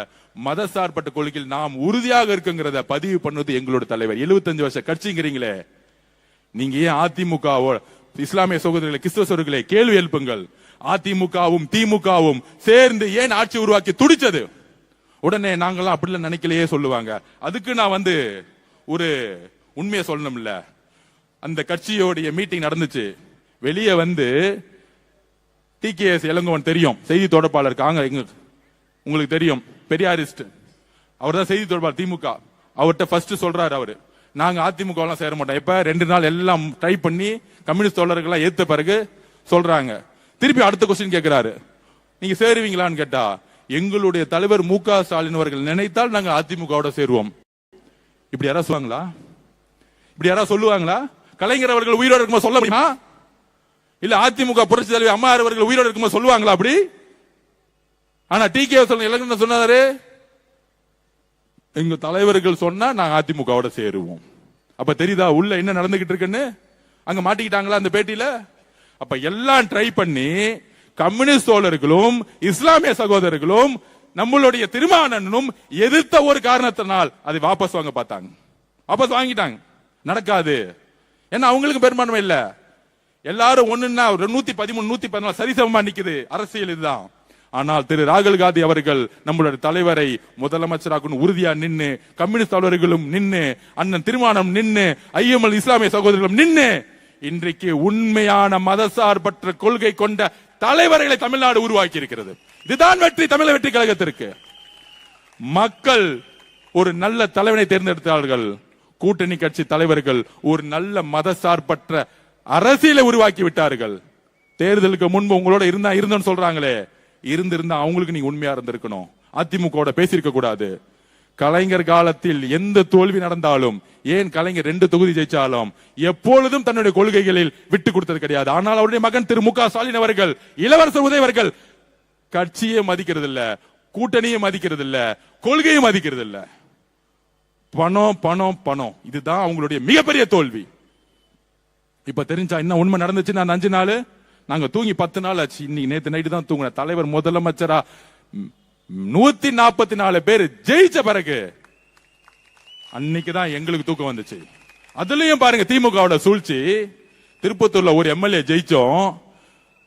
மதசார்பட்ட கொள்கையில் நாம் உறுதியாக இருக்குங்கிறத பதிவு பண்ணது எங்களோட தலைவர். 75 வருஷ கட்சிங்கிறீங்களே, நீங்க ஏன் அதிமுக இஸ்லாமிய சகோதரர்களை கிறிஸ்தவ சகோதரர்களை கேள்வி எழுப்புங்கள். அதிமுகவும் திமுகவும் சேர்ந்து ஏன் ஆட்சி உருவாக்கி துடிச்சது? உடனே நாங்களாம் அப்படிலாம் நினைக்கலையே சொல்லுவாங்க. அதுக்கு நான் ஒரு உண்மையை சொல்லணும்ல. அந்த கட்சியோடைய மீட்டிங் நடந்துச்சு. வெளியே TKS இளங்கோவன் தெரியும், செய்தி தொடர்பாளர், உங்களுக்கு தெரியும், பெரியாரிஸ்ட். அவர் தான் செய்தி தொடர்பாளர் திமுக. அவர்கிட்ட ஃபர்ஸ்ட் சொல்றாரு, அவரு நாங்க அதிமுக எல்லாம் சேர மாட்டோம். இப்ப 2 நாள் எல்லாம் ட்ரை பண்ணி கம்யூனிஸ்ட் தோழர்கள் ஏத்த பிறகு சொல்றாங்க. திருப்பி அடுத்த கொஸ்டின் கேட்கிறாரு, நீங்க சேருவீங்களான்னு கேட்டா, எங்களுடைய தலைவர் MK ஸ்டாலின் அவர்கள் நினைத்தால் நாங்க அதிமுகவோட சேருவோம். இப்படி யாராவது சொல்லுவாங்களா? இப்படி யாராவது சொல்லுவாங்களா? கலைஞர் அவர்கள் உயிரோடு இருக்கும்போது சொல்ல முடியுமா? இல்ல அதிமுக புரட்சி தலைவர் அம்மா அவர்கள் உயிரோடு இருக்கும்போது சொல்லுவாங்களா அப்படி? ஆனா TKS இளங்கோவன் சொன்னாரு, எங்க தலைவர்கள் சொன்னா நாங்க அதிமுகவோட சேருவோம். அப்ப தெரியுதா உள்ள என்ன நடந்துகிட்டு இருக்குன்னு? அங்க மாட்டிக்கிட்டாங்களா அந்த பேட்டியில? அப்ப எல்லாம் ட்ரை பண்ணி கம்யூனிஸ்ட் தோழர்களும் இஸ்லாமிய சகோதரர்களும் நம்மளுடைய திருமாவளவனும் எதிர்த்த ஒரு காரணத்தினால் அதை வாபஸ் வாங்க பார்த்தாங்க. வாபஸ் வாங்கிட்டாங்க. நடக்காது. ஏன்னா அவங்களுக்கு பெரும்பான்மை இல்ல. எல்லாரும் ஒண்ணுன்னா 113 114 சரிசமமா நிக்குது. அரசியல் இதுதான். ஆனால் திரு ராகுல் காந்தி அவர்கள் நம்மளுடைய தலைவரை முதலமைச்சராக உறுதியா நின்னு, கம்யூனிஸ்ட் தலைவர்களும் நின்னு, அண்ணன் திருமாவளவன் நின்னு, IUML இஸ்லாமிய சகோதரர்களும் நின்னு, இன்றைக்கு உண்மையான மதசார்பற்ற கொள்கை கொண்ட தலைவர்களை தமிழ்நாடு உருவாக்கி இருக்கிறது. இதுதான் வெற்றி தமிழக வெற்றி கழகத்திற்கு. மக்கள் ஒரு நல்ல தலைவனை தேர்ந்தெடுத்தார்கள். கூட்டணி கட்சி தலைவர்கள் ஒரு நல்ல மதசார்பற்ற அரசியலை உருவாக்கி விட்டார்கள். தேர்தலுக்கு முன்பு உங்களோட இருந்தோன்னு சொல்றாங்களே, இருந்திருந்தா அவங்களுக்கு நீங்க உண்மையா இருந்திருக்கணும். அதிமுக பேசியிருக்க கூடாது. கலைஞர் காலத்தில் எந்த தோல்வி நடந்தாலும், ஏன் கலைஞர் 2 தொகுதி ஜெயிச்சாலும் எப்பொழுதும் தன்னுடைய கொள்கைகளில் விட்டு கொடுத்தது கிடையாது. ஆனால் அவருடைய மகன் திரு MK ஸ்டாலின் அவர்கள், இளவரசர் உதய் அவர்கள் கட்சியே மதிக்கிறது இல்ல, கூட்டணியை மதிக்கிறது இல்ல, கொள்கையை மதிக்கிறது இல்ல. பணம் பணம் பணம், இதுதான் அவங்களுடைய மிகப்பெரிய தோல்வி. இப்ப தெரிஞ்சா என்ன உண்மை நடந்துச்சு? நான் 5 நாள் நாங்க தூங்கி 10 நாள் ஆச்சு. இன்னைக்கு நேத்து நைட்டு தான் தூங்கின. தலைவர் முதலமைச்சரா 144 பேர் ஜெயிச்ச பிறகு அன்னைக்குதான் எங்களுக்கு தூக்கம் வந்துச்சு. அதுலயும் பாருங்க திமுகவோட சூழ்ச்சி. திருப்பத்தூர்ல ஒரு MLA ஜெயிச்சோம்,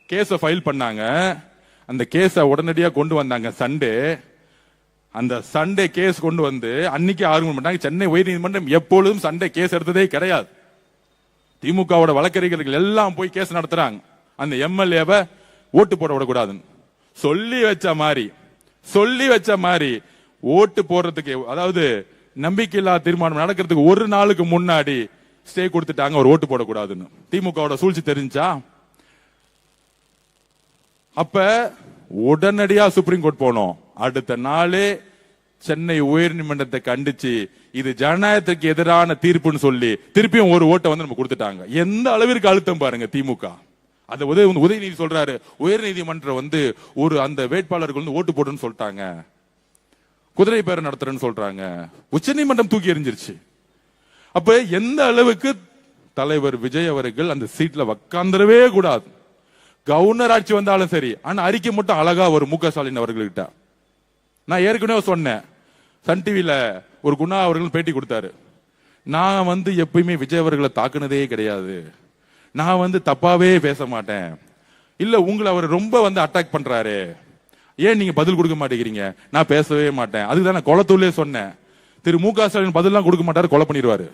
கேஸ ஃபைல் பண்ணாங்க. அந்த கேஸ உடனடியா கொண்டு வந்தாங்க சண்டே. அந்த சண்டே கேஸ் கொண்டு வந்து அன்னைக்கு ஆர்குமெண்ட் பண்ணாங்க. சென்னை உயர்நீதிமன்றம் எப்பொழுதும் சண்டே கேஸ் எடுத்ததே கிடையாது. திமுகவோட வழக்கறிஞர்கள் எல்லாம் போய் கேஸ் நடத்துறாங்க. அந்த MLA-வை ஓட்டு போட விடக்கூடாதுன்னு சொல்லி வச்ச மாதிரி ஓட்டு போடுறதுக்கு, அதாவது நம்பிக்கையில்லா தீர்மானம் நடக்கிறதுக்கு ஒரு நாளுக்கு முன்னாடி ஸ்டே கொடுத்துட்டாங்க, ஒரு ஓட்டு போடக்கூடாதுன்னு. திமுகவோட சூழ்ச்சி தெரிஞ்சா அப்ப உடனடியா சுப்ரீம் கோர்ட் போனோம். அடுத்த நாளே சென்னை உயர்நீதிமன்றத்தை கண்டிச்சு இது ஜனநாயகத்துக்கு எதிரான தீர்ப்புன்னு சொல்லி திருப்பியும் ஒரு ஓட்டை நம்ம கொடுத்துட்டாங்க. எந்த அளவிற்கு அழுத்தம் பாருங்க திமுக. அது உதயநிதி சொல்றாரு, உயர்நீதிமன்றம் ஒரு அந்த வேட்பாளருக்கு ஓட்டு போடுன்னு சொல்லிட்டாங்க. குதிரை பேரம் நடத்துறேன்னு சொல்றாங்க. உச்சநீதிமன்றம் தூக்கி எறிஞ்சிருச்சு. அப்ப எந்த அளவுக்கு தலைவர் விஜய் அவர்கள் அந்த சீட்ல உட்கார்ந்துடவே கூடாது. கவர்னர் ஆட்சி வந்தாலும் சரி, ஆனா அறிக்கை மட்டும் அழகா ஒரு மு.க. ஸ்டாலின் அவர்கள்கிட்ட. நான் ஏற்கனவே சொன்னேன், சன் டிவில ஒரு குணா அவர்கள் பேட்டி கொடுத்தாரு. நான் எப்பயுமே விஜய் அவர்களை தாக்குனதே கிடையாது, நான் தப்பாவே பேச மாட்டேன், இல்ல உங்களை அவர் ரொம்ப அட்டாக் பண்றாரு, ஏன் நீங்க பதில் கொடுக்க மாட்டேங்கிறீங்க, நான் பேசவே மாட்டேன். அதுக்கு தான் நான் கொலத்தூர்லயே சொன்னேன், திரு மு.க. ஸ்டாலின் பதிலாம் கொடுக்க மாட்டாரு, கொலை பண்ணிடுவாரு.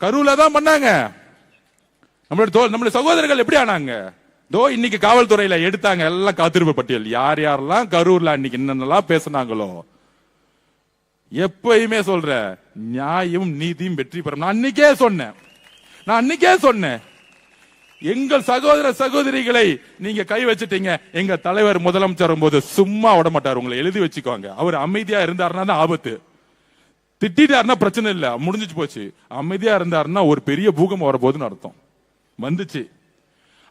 கரூர்ல தான் பண்ணாங்க. நம்மளுடைய சகோதரர்கள் எப்படி ஆனாங்க? இன்னைக்கு காவல்துறையில எடுத்தாங்க எல்லாம் காத்திருப்பு பட்டியல், யார் யாரெல்லாம் கரூர்ல அன்னைக்கு என்னென்னலாம் பேசினாங்களோ. எப்பயுமே சொல்ற, நியாயம் நீதியும் வெற்றி பெறும். நான் அன்னைக்கே சொன்னேன், எங்கள் சகோதர சகோதரிகளை நீங்க கை வச்சுட்டீங்க. எங்க தலைவர் முதலமைச்சர் போது சும்மா விட மாட்டார், உங்களை எழுதி வச்சுக்கோங்க. அவர் அமைதியா இருந்தாருன்னா தான் ஆபத்து. திட்டாருன்னா பிரச்சனை இல்ல, முடிஞ்சிச்சு போச்சு. அமைதியா இருந்தாருன்னா ஒரு பெரிய பூகம்பம் வரப்போகுதுன்னு அர்த்தம். வந்துச்சு.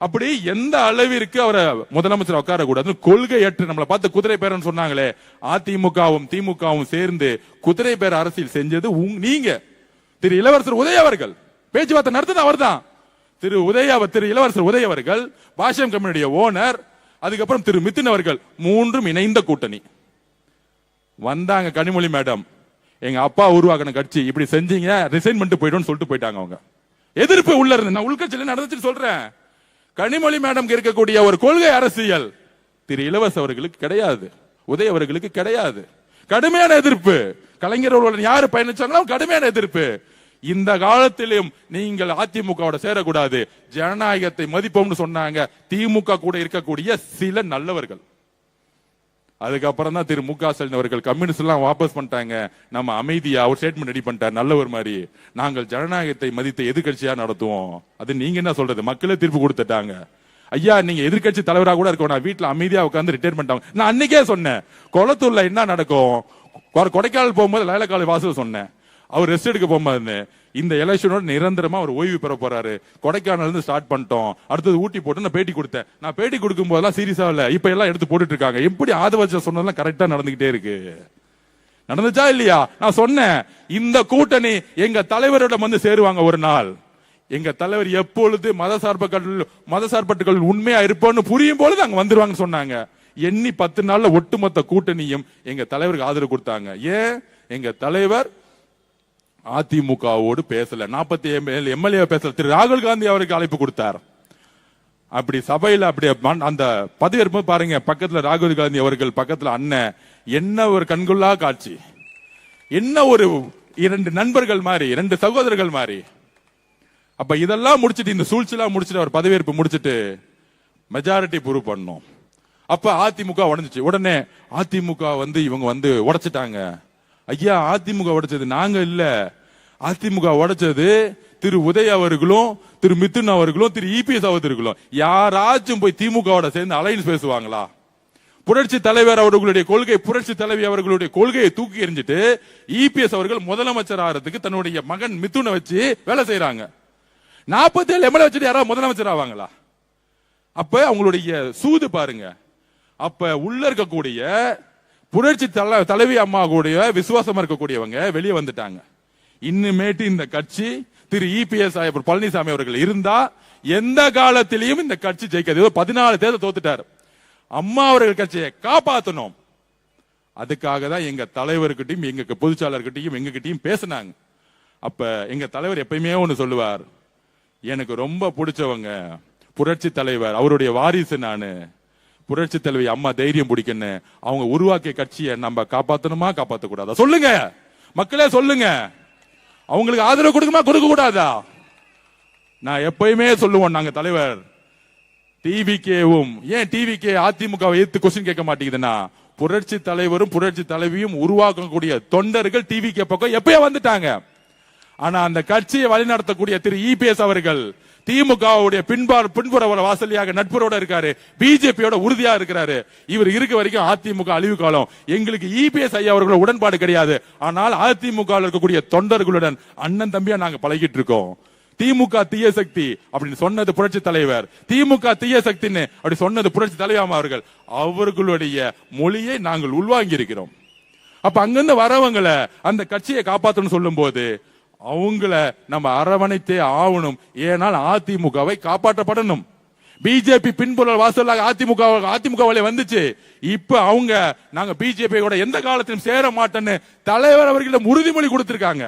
அப்படி எந்த அளவிற்கு அவரை முதலமைச்சர் உட்கார கூடாது கொள்கை ஏற்று நம்மளை பார்த்து குதிரை பேரன்னு சொன்னாங்களே, அதிமுகவும் திமுகவும் சேர்ந்து குதிரை பேர அரசியல் செஞ்சது நீங்க. திரு இளவரசர் உதய அவர்கள் பேச்சுவார்த்தை நடத்தது அவர் தான். திரு இளவரசர் உதய அவர்கள், பாஷ்யம் கம்பெனியுடைய ஓனர், அதுக்கப்புறம் திரு மித்துன் அவர்கள், மூன்றும் இணைந்த கூட்டணி வந்தாங்க. கனிமொழி மேடம், எங்க அப்பா உருவாக்கின கட்சி இப்படி செஞ்சீங்க, ரிசைன் பண்ணிட்டு போயிடும் சொல்லிட்டு போயிட்டாங்க. அவங்க எதிர்ப்பு உள்ள இருந்து, நான் உள்கட்சியில நடந்துச்சு சொல்றேன். கனிமொழி மேடம் இருக்கக்கூடிய ஒரு கொள்கை அரசியல் திரு இளவரசர் அவர்களுக்கு கிடையாது, உதய அவர்களுக்கு கிடையாது. கடுமையான எதிர்ப்பு. கலைஞர்களுடன் யாரு பயணிச்சாங்களோ கடுமையான எதிர்ப்பு. இந்த காலத்திலும் நீங்கள் அதிமுக சேரக்கூடாது, ஜனநாயகத்தை மதிப்போம்னு சொன்னாங்க திமுக கூட இருக்கக்கூடிய சில நல்லவர்கள். அதுக்கப்புறம் தான் திரு மு.க. ஸ்டாலின் அவர்கள் கம்யூனிஸ்ட் எல்லாம் வாபஸ் பண்ணிட்டாங்க. நம்ம அமைதியா ஒரு ஸ்டேட்மெண்ட் ரெடி பண்ணிட்டார், நல்லவர் மாதிரி. நாங்கள் ஜனநாயகத்தை மதித்த எதிர்கட்சியா நடத்துவோம். அது நீங்க என்ன சொல்றது? மக்களே தீர்ப்பு கொடுத்துட்டாங்க. ஐயா, நீங்க எதிர்கட்சி தலைவராக கூட இருக்கணும், நான் வீட்டுல அமைதியா உட்கார்ந்து ரிட்டையர் பண்ணிட்டாங்க. நான் அன்னைக்கே சொன்னேன், கொளத்தூர்ல என்ன நடக்கும், கொடைக்கானல் போகும்போது லைலக்காலை வாசல் சொன்னேன், அவர் ரெஸ்ட் எடுக்க போகும்போது இந்த எலெக்ஷனோட நிரந்தரமா அவர் ஓய்வு பெற போறாரு, கொடைக்கானல் இருந்து ஸ்டார்ட் பண்ணிட்டோம், அடுத்தது ஊட்டி போட்டு நான் பேட்டி கொடுத்தேன். நான் பேட்டி கொடுக்கும் போதெல்லாம் சீரியஸா இல்ல, இப்ப எல்லாம் எடுத்து போட்டுட்டு இருக்காங்க. எப்படி ஆதவச்ச சொன்னதெல்லாம் கரெக்டா நடந்துகிட்டே இருக்கு. நடந்துச்சா இல்லையா? நான் சொன்னேன், இந்த கூட்டணி எங்க தலைவரிடம் சேருவாங்க ஒரு நாள். எங்க தலைவர் எப்பொழுது மதசார்பற்றுகள் உண்மையா இருப்போம்னு புரியும் பொழுது அங்க வந்துருவாங்கன்னு சொன்னாங்க. எண்ணி 10 நாள்ல ஒட்டுமொத்த கூட்டணியும் எங்க தலைவருக்கு ஆதரவு கொடுத்தாங்க. ஏன்? எங்க தலைவர் அதிமுகவோடு பேசல, 47 எம்எல்ஏ பேசல. திரு ராகுல் காந்தி அவருக்கு அழைப்பு கொடுத்தார். அப்படி சபையில அப்படி அந்த பதவியேற்பு பாருங்க, பக்கத்துல ராகுல் காந்தி அவர்கள், பக்கத்துல அண்ணன். என்ன ஒரு கண்கொள்ளா காட்சி, என்ன ஒரு 2 நண்பர்கள் மாதிரி, 2 சகோதரர்கள் மாதிரி. அப்ப இதெல்லாம் முடிச்சிட்டு, இந்த சூழ்ச்சி எல்லாம் முடிச்சிட்டு, அவர் பதவியேற்பு முடிச்சிட்டு மெஜாரிட்டி ப்ரூவ் பண்ணோம். அப்ப அதிமுக உடைஞ்சிச்சு. உடனே அதிமுக இவங்க உடைச்சிட்டாங்க. ஐயா, அதிமுக உடைச்சது நாங்க இல்ல, அதிமுக உடைச்சது திரு உதய அவர்களும் திரு மித்துன் அவர்களும் திரு இபிஎஸ் அவர்களும். யாராச்சும் போய் திமுக சேர்ந்து அலைன்ஸ் பேசுவாங்களா? புரட்சி தலைவர் அவர்களுடைய கொள்கை, புரட்சி தலைவி அவர்களுடைய கொள்கையை தூக்கி எறிஞ்சிட்டு இபிஎஸ் அவர்கள் முதலமைச்சர் ஆகிறதுக்கு தன்னுடைய மகன் மித்துனை வச்சு வேலை செய்யறாங்க. 47 எம்எல்ஏ வச்சுட்டு யாராவது முதலமைச்சர் ஆவாங்களா? அப்ப அவங்களுடைய சூது பாருங்க. அப்ப உள்ள இருக்கக்கூடிய புரட்சி தலைவி அம்மா கூடிய விசுவாசமா இருக்கக்கூடியவங்க வெளியே வந்துட்டாங்க. இன்னுமேட்டு இந்த கட்சி திரு இபிஎஸ் பழனிசாமி அவர்கள் இருந்தா எந்த காலத்திலையும் இந்த கட்சி ஜெயிக்காது. 14 தேர்தல் தோத்துட்டார். அம்மா அவர்கள் கட்சியை காப்பாற்றணும். அதுக்காக தான் எங்க தலைவர்கிட்டையும் எங்க பொதுச்சாளர்கிட்டையும் எங்ககிட்டையும் பேசினாங்க. அப்ப எங்க தலைவர் எப்பயுமே ஒண்ணு சொல்லுவார், எனக்கு ரொம்ப பிடிச்சவங்க புரட்சி தலைவர், அவருடைய வாரிசு நானு, புரட்சி தலைவி அம்மா தைரியம் பிடிக்கன்னு, அவங்க உருவாக்கிய கட்சியை நம்ம காப்பாத்தணுமா காப்பாத்த கூடாதா? சொல்லுங்க மக்களே, சொல்லுங்க. அவங்களுக்கு ஆதரவு கொடுக்குமா கொடுக்க கூடாதா? நான் எப்பயுமே சொல்லுவோம், நாங்க தலைவர் டிவிகேவும், ஏன் டிவிகே அதிமுக எதிர்த்து கொஸ்டின் கேட்க மாட்டேங்குதுன்னா, புரட்சி தலைவரும் புரட்சி தலைவியும் உருவாக்கக்கூடிய தொண்டர்கள் டிவிகே பக்கம் எப்பயே வந்துட்டாங்க. ஆனா அந்த கட்சியை வழிநடத்தக்கூடிய திரு இபிஎஸ் அவர்கள் திமுகவுடைய பின்புற வாசலியாக நட்புறோட இருக்காரு, பிஜேபியோட உறுதியா இருக்கிறாரு. இவர் இருக்க வரைக்கும் அதிமுக அழிவு காலம். எங்களுக்கு இபிஎஸ் ஐயா அவர்களோட உடன்பாடு கிடையாது. ஆனால் அதிமுக இருக்கக்கூடிய தொண்டர்களுடன் அண்ணன் தம்பியா நாங்க பழகிட்டு இருக்கோம். திமுக தீய சக்தி அப்படின்னு சொன்னது புரட்சி தலைவர், திமுக தீய சக்தின்னு அப்படி சொன்னது புரட்சி தலைவர் அவர்கள். அவர்களுடைய மொழியை நாங்கள் உள்வாங்கி இருக்கிறோம். அப்ப அங்கிருந்து வரவங்களை அந்த கட்சியை காப்பாற்றணும் சொல்லும் போது அவங்கள நம்ம அரவணைத்தே ஆகணும். ஏனால் அதிமுகவை காப்பாற்றப்படணும். பிஜேபி பின்புல வாசலாக அதிமுக வழி வந்துச்சு. இப்ப அவங்க நாங்க பிஜேபி கூட எந்த காலத்திலும் சேர மாட்டோம்னு தலைவர் அவர்களிடம் உறுதிமொழி கொடுத்திருக்காங்க.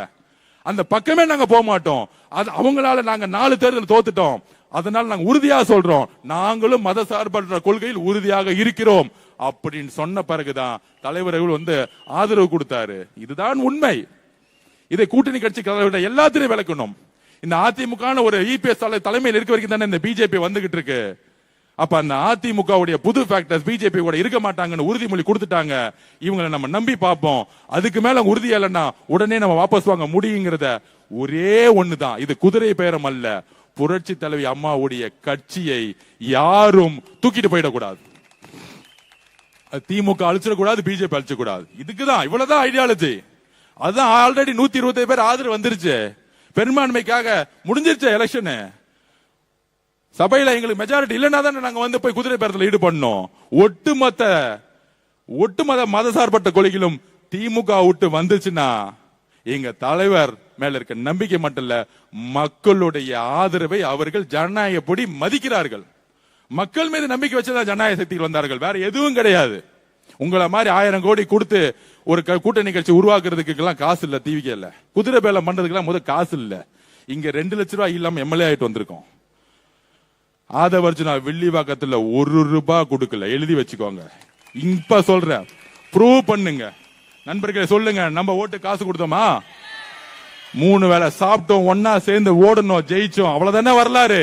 அந்த பக்கமே நாங்க போக மாட்டோம். அது அவங்களால நாங்க 4 தேர்தல் தோத்துட்டோம். அதனால நாங்க உறுதியாக சொல்றோம், நாங்களும் மத சார்பற்ற கொள்கையில் உறுதியாக இருக்கிறோம் அப்படின்னு சொன்ன பிறகுதான் தலைவர்கள் ஆதரவு கொடுத்தாரு. இதுதான் உண்மை. இதை கூட்டணி கட்சி எல்லாத்திலையும் விளக்கணும். இந்த அதிமுக ஒரு இபிஎஸ் தலைமையில் இருக்க வரைக்கும் தானே இந்த பிஜேபி வந்துகிட்டு இருக்கு. அப்ப அந்த அதிமுக புது ஃபேக்டர்ஸ் பிஜேபி கூட இருக்க மாட்டாங்கன்னு உறுதிமொழி கொடுத்துட்டாங்க. இவங்களை நம்ம நம்பி பார்ப்போம். அதுக்கு மேல உறுதியா இல்லைன்னா உடனே நம்ம வாபஸ் வாங்க முடியுங்கிறத ஒரே ஒண்ணுதான். இது குதிரை பேரம் அல்ல. புரட்சி தலைவி அம்மாவுடைய கட்சியை யாரும் தூக்கிட்டு போயிடக்கூடாது. திமுக அழிச்சிடக்கூடாது, பிஜேபி அழிச்சக்கூடாது. இதுக்குதான் இவ்வளவுதான் ஐடியாலஜி. அதுதான் ஆல்ரெடி 125 பேர் ஆதரவு வந்துருச்சு. பெரும்பான்மைக்காக முடிஞ்சிருச்சு எலெக்ஷன். சபையில எங்களுக்கு மெஜாரிட்டி இல்லைன்னா தானே நாங்க போய் குதிரை பேரத்தில் ஈடுபடணும். ஒட்டுமொத்த மதசார்பற்ற கொள்கையிலும் திமுக விட்டு வந்துச்சுன்னா எங்க தலைவர் மேல இருக்க நம்பிக்கை மட்டும் இல்ல, மக்களுடைய ஆதரவை அவர்கள் ஜனநாயகப்படி மதிக்கிறார்கள். மக்கள் மீது நம்பிக்கை வச்சுதான் ஜனநாயக சக்திகள் வந்தார்கள். வேற எதுவும் கிடையாது. உங்களை மாதிரி 1000 கோடி கொடுத்து ஒரு கூட்டணி கட்சி உருவாக்குறதுக்கு காசு இல்ல. டிவிக்கு இல்ல, குதிரை பேலம் பண்றதுக்கு முதல் காசு இல்ல. இங்க 2 லட்சம் ரூபாய் இல்லாம எம்எல்ஏ ஆயிட்டு வந்திருக்கோம். ஆதவர்ஜுனா வில்லிவாக்கத்துல 1 ரூபாய் கொடுக்கல. எழுதி வச்சுக்கோங்க. இப்ப சொல்றேன், ப்ரூவ் பண்ணுங்க. நண்பர்களே சொல்லுங்க, நம்ம ஓட்டு காசு கொடுத்தோமா? 3 வேளை சாப்பிட்டோம், ஒன்னா சேர்ந்து ஓடணும், ஜெயிச்சோம். அவ்வளவுதானே வரலாறு.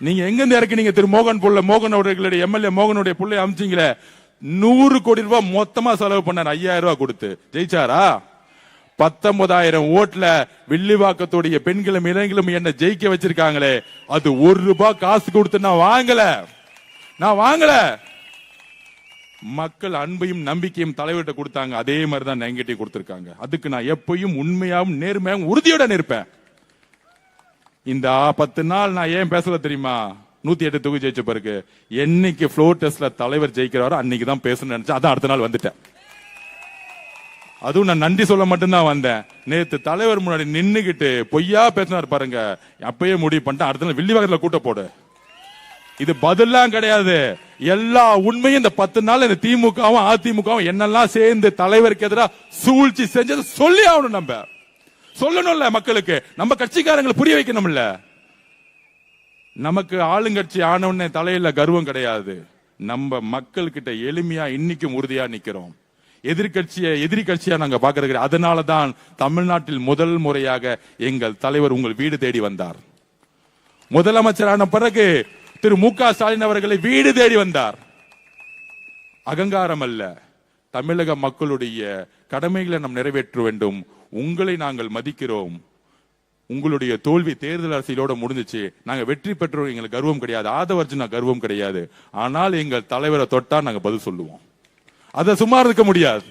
நீங்க எங்க இருந்து இறக்குனீங்க? திரு மோகன் அவர்களுடைய எம்எல்ஏ மோகனுடைய பிள்ளை அமைச்சீங்களே, 100 கோடி ரூபாய் மொத்தமா செலவு பண்ணார். 5000 ரூபாய் கொடுத்து ஜெயிச்சாரா? 19,000 ஓட்டுல வில்லிவாக்கத்துடைய பெண்களும் இளைஞர்களும் என்ன ஜெயிக்க வச்சிருக்காங்களே, அது 1 ரூபாய் காசு கொடுத்து நான் வாங்கல. மக்கள் அன்பையும் நம்பிக்கையும் தலைவர்கிட்ட கொடுத்தாங்க. அதே மாதிரிதான் என்கிட்ட கொடுத்திருக்காங்க. அதுக்கு நான் எப்பயும் உண்மையாவும் நேர்மையாவும் உறுதியோட நிற்பேன். இந்த 10 நாள் நான் ஏன் பேசல தெரியுமா? 108 தொகுதி ஜெயிச்ச பிறகு என்னைக்கு ஃப்ளோர் டெஸ்ட்ல தலைவர் ஜெயிக்கிறாரோ அன்னைக்கு தான் பேசணும்னு நினைச்சேன். அதான் அடுத்த நாள் வந்துட்டேன். அதுவும் நான் நன்றி சொல்ல மட்டும்தான் வந்தேன். நேத்து தலைவர் முன்னாடி நின்னுகிட்டு பொய்யா பேசினார் பாருங்க, அப்பயே முடிவு பண்ணிட்டேன். அடுத்த நாள் வில்லிவாக்கத்துல கூட்ட போடு. இது பதிலாம் கிடையாது. எல்லா உண்மையும் இந்த 10 நாள் இந்த திமுகவும் அதிமுகவும் என்னெல்லாம் சேர்ந்து தலைவருக்கு எதிராக சூழ்ச்சி செஞ்சது சொல்லி ஆகணும். நம்ம சொல்லணும்ல மக்களுக்கு, நம்ம கட்சிக்காரங்களை புரிய வைக்கணும்ல. நமக்கு ஆளுங்கட்சி ஆனவனே தலையில கர்வம் கிடையாது. நம்ம மக்கள் கிட்ட எளிமையா இன்னைக்கும் உறுதியா நிக்கிறோம். எதிரி கட்சியா நாங்க பாக்குறது. அதனாலதான் தமிழ்நாட்டில் முதல் முறையாக எங்கள் தலைவர் உங்கள் வீடு தேடி வந்தார். முதலமைச்சரான பிறகு திரு மு.க. ஸ்டாலின் அவர்களை வீடு தேடி வந்தார். அகங்காரம் அல்ல, தமிழக மக்களுடைய கடமைகளை நாம் நிறைவேற்ற வேண்டும். உங்களை நாங்கள் மதிக்கிறோம். உங்களுடைய தோல்வி தேர்தல் அரசியலோட முடிஞ்சிச்சு. நாங்க வெற்றி பெற்றோம், எங்களுக்கு கர்வம் கிடையாது. ஆதவர்ஜுனா கர்வம் கிடையாது. ஆனால் எங்கள் தலைவரை தொட்டா நாங்க பதில் சொல்லுவோம். அதை சும்மா இருக்க முடியாது.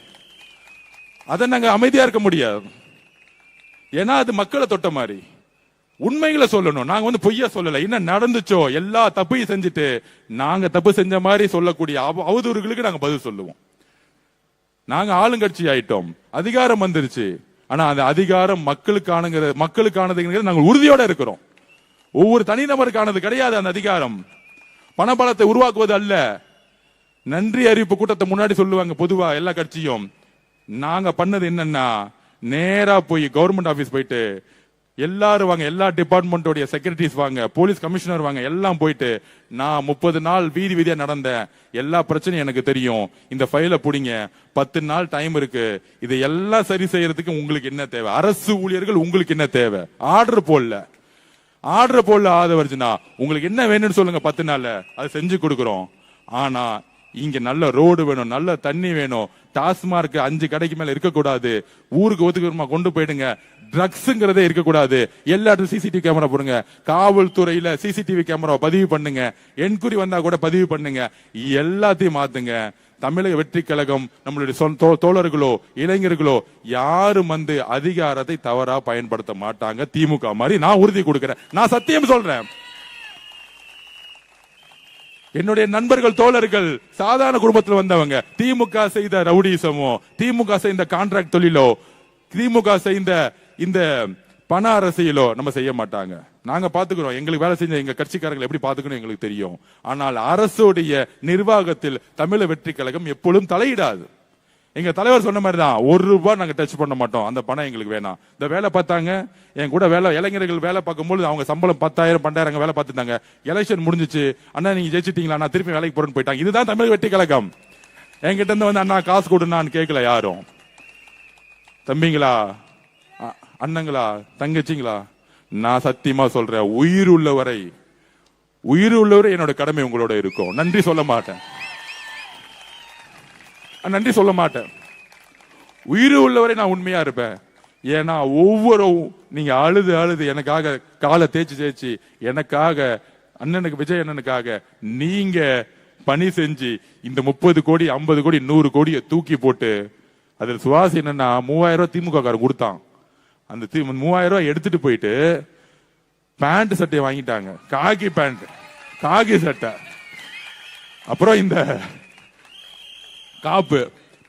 அதை நாங்க அமைதியா இருக்க முடியாது. ஏன்னா அது மக்களை தொட்ட மாதிரி. உண்மைகளை சொல்லணும். நாங்க பொய்யா சொல்லல. என்ன நடந்துச்சோ எல்லா தப்பையும் செஞ்சுட்டு நாங்க தப்பு செஞ்ச மாதிரி சொல்லக்கூடிய அவதூறுகளுக்கு நாங்க பதில் சொல்லுவோம். நாங்க ஆளுங்கட்சி ஆயிட்டோம், அதிகாரம் வந்துருச்சு. ஆனா அந்த அதிகாரம் மக்களுக்கானது நாங்கள் உறுதியோட இருக்கிறோம். ஒவ்வொரு தனிநபருக்கானது கிடையாது. அந்த அதிகாரம் பணபலத்தை உருவாக்குவது அல்ல. நன்றி அறிவிப்பு கூட்டத்தை முன்னாடி சொல்லுவாங்க பொதுவா எல்லா கட்சியும். நாங்க பண்ணது என்னன்னா, நேரா போய் கவர்மெண்ட் ஆபீஸ் போயிட்டு எல்லாரும் வாங்க, எல்லா டிபார்ட்மெண்டோட செக்ரட்டரிஸ் வாங்க, போலீஸ் கமிஷனர் வாங்க, எல்லாம் போயிட்டு நான் 30 நாள் வீதியா நடந்தேன். எல்லா பிரச்சனையும் எனக்கு தெரியும். இந்த ஃபைல புடிங்க, 10 நாள் டைம் இருக்கு. இதை எல்லாம் சரி செய்யறதுக்கு உங்களுக்கு என்ன தேவை? அரசு ஊழியர்கள் உங்களுக்கு என்ன தேவை? ஆர்டர் போடல ஆதவர்ஜுனா, உங்களுக்கு என்ன வேணும்னு சொல்லுங்க, 10 நாள்ல அதை செஞ்சு கொடுக்கிறோம். ஆனா இங்க நல்ல ரோடு வேணும், நல்ல தண்ணி வேணும், டாஸ்மார்க் 5 கடைக்கு மேல இருக்கக்கூடாது, ஊருக்கு ஒதுக்குறமா கொண்டு போயிடுங்க, ட்ரக்ஸ்ங்கிறதே இருக்கக்கூடாது, எல்லா இடத்துல சிசிடிவி கேமரா போடுங்க, காவல்துறையில சிசிடிவி கேமரா பதிவு பண்ணுங்க, என்கொயரி வந்தா கூட பதிவு பண்ணுங்க, எல்லாத்தையும் மாத்துங்க. தமிழக வெற்றி கழகம் நம்மளுடைய தோழர்களோ இளைஞர்களோ யாரும் அதிகாரத்தை தவறா பயன்படுத்த மாட்டாங்க. திமுக மாதிரி நான் உறுதி கொடுக்கிறேன். நான் சத்தியம் சொல்றேன். என்னுடைய நண்பர்கள் தோழர்கள் சாதாரண குடும்பத்தில் வந்தவங்க. திமுக செய்த ரவுடிசமோ, திமுக செய்த கான்ட்ராக்ட் தொழிலோ, திமுக செய்த இந்த பண அரசியலோ நம்ம செய்ய மாட்டாங்க. நாங்க பாத்துக்கிறோம், எங்களுக்கு வேலை செஞ்ச எங்க கட்சிக்காரங்களை எப்படி பாத்துக்கணும் எங்களுக்கு தெரியும். ஆனால் அரசுடைய நிர்வாகத்தில் தமிழக வெற்றி கழகம் எப்பொழுதும் தலையிடாது. எங்க தலைவர் சொன்ன மாதிரி தான், ₹1 நாங்க டச் பண்ண மாட்டோம், அந்த பணம் எங்களுக்கு வேணாம். இந்த வேலை பார்த்தாங்க என் கூட வேலை இளைஞர்கள் வேலை பார்க்கும்போது அவங்க சம்பளம் 10,000 12,000 வேலை பார்த்துட்டாங்க. எலெக்ஷன் முடிஞ்சிச்சு, அண்ணா நீங்க ஜெயிச்சிட்டீங்களா, நான் திருப்பி வேலைக்கு போறேன்னு போயிட்டாங்க. இதுதான் தமிழக வெற்றி கழகம். என்கிட்ட இருந்து வந்து அண்ணா காசு கொடுனான்னு கேட்கல யாரும். தம்பிங்களா, அண்ணங்களா, தங்கச்சிங்களா, நான் சத்தியமா சொல்றேன், உயிர் உள்ளவரை என்னோட கடமை உங்களோட இருக்கும். நன்றி சொல்ல மாட்டேன், நன்றி சொல்ல மாட்டேன். உயிர் உள்ளவரை நான் உண்மையா இருப்பேன். ஏன்னா ஒவ்வொரு நீங்க அழுது எனக்காக காலை தேய்ச்சி எனக்காக அண்ணனுக்கு, விஜய் அண்ணனுக்காக நீங்க பணி செஞ்சு இந்த 30 கோடி 50 கோடி 100 கோடியை தூக்கி போட்டு, அதில் சுவாசி என்னன்னா 3000 திமுக காரன் கொடுத்தான். அந்த 3000 எடுத்துட்டு போயிட்டு பேண்ட் சட்டையை வாங்கிட்டாங்க, காக்கி பேண்ட், காக்கி சட்டை. அப்புறம் இந்த காப்பு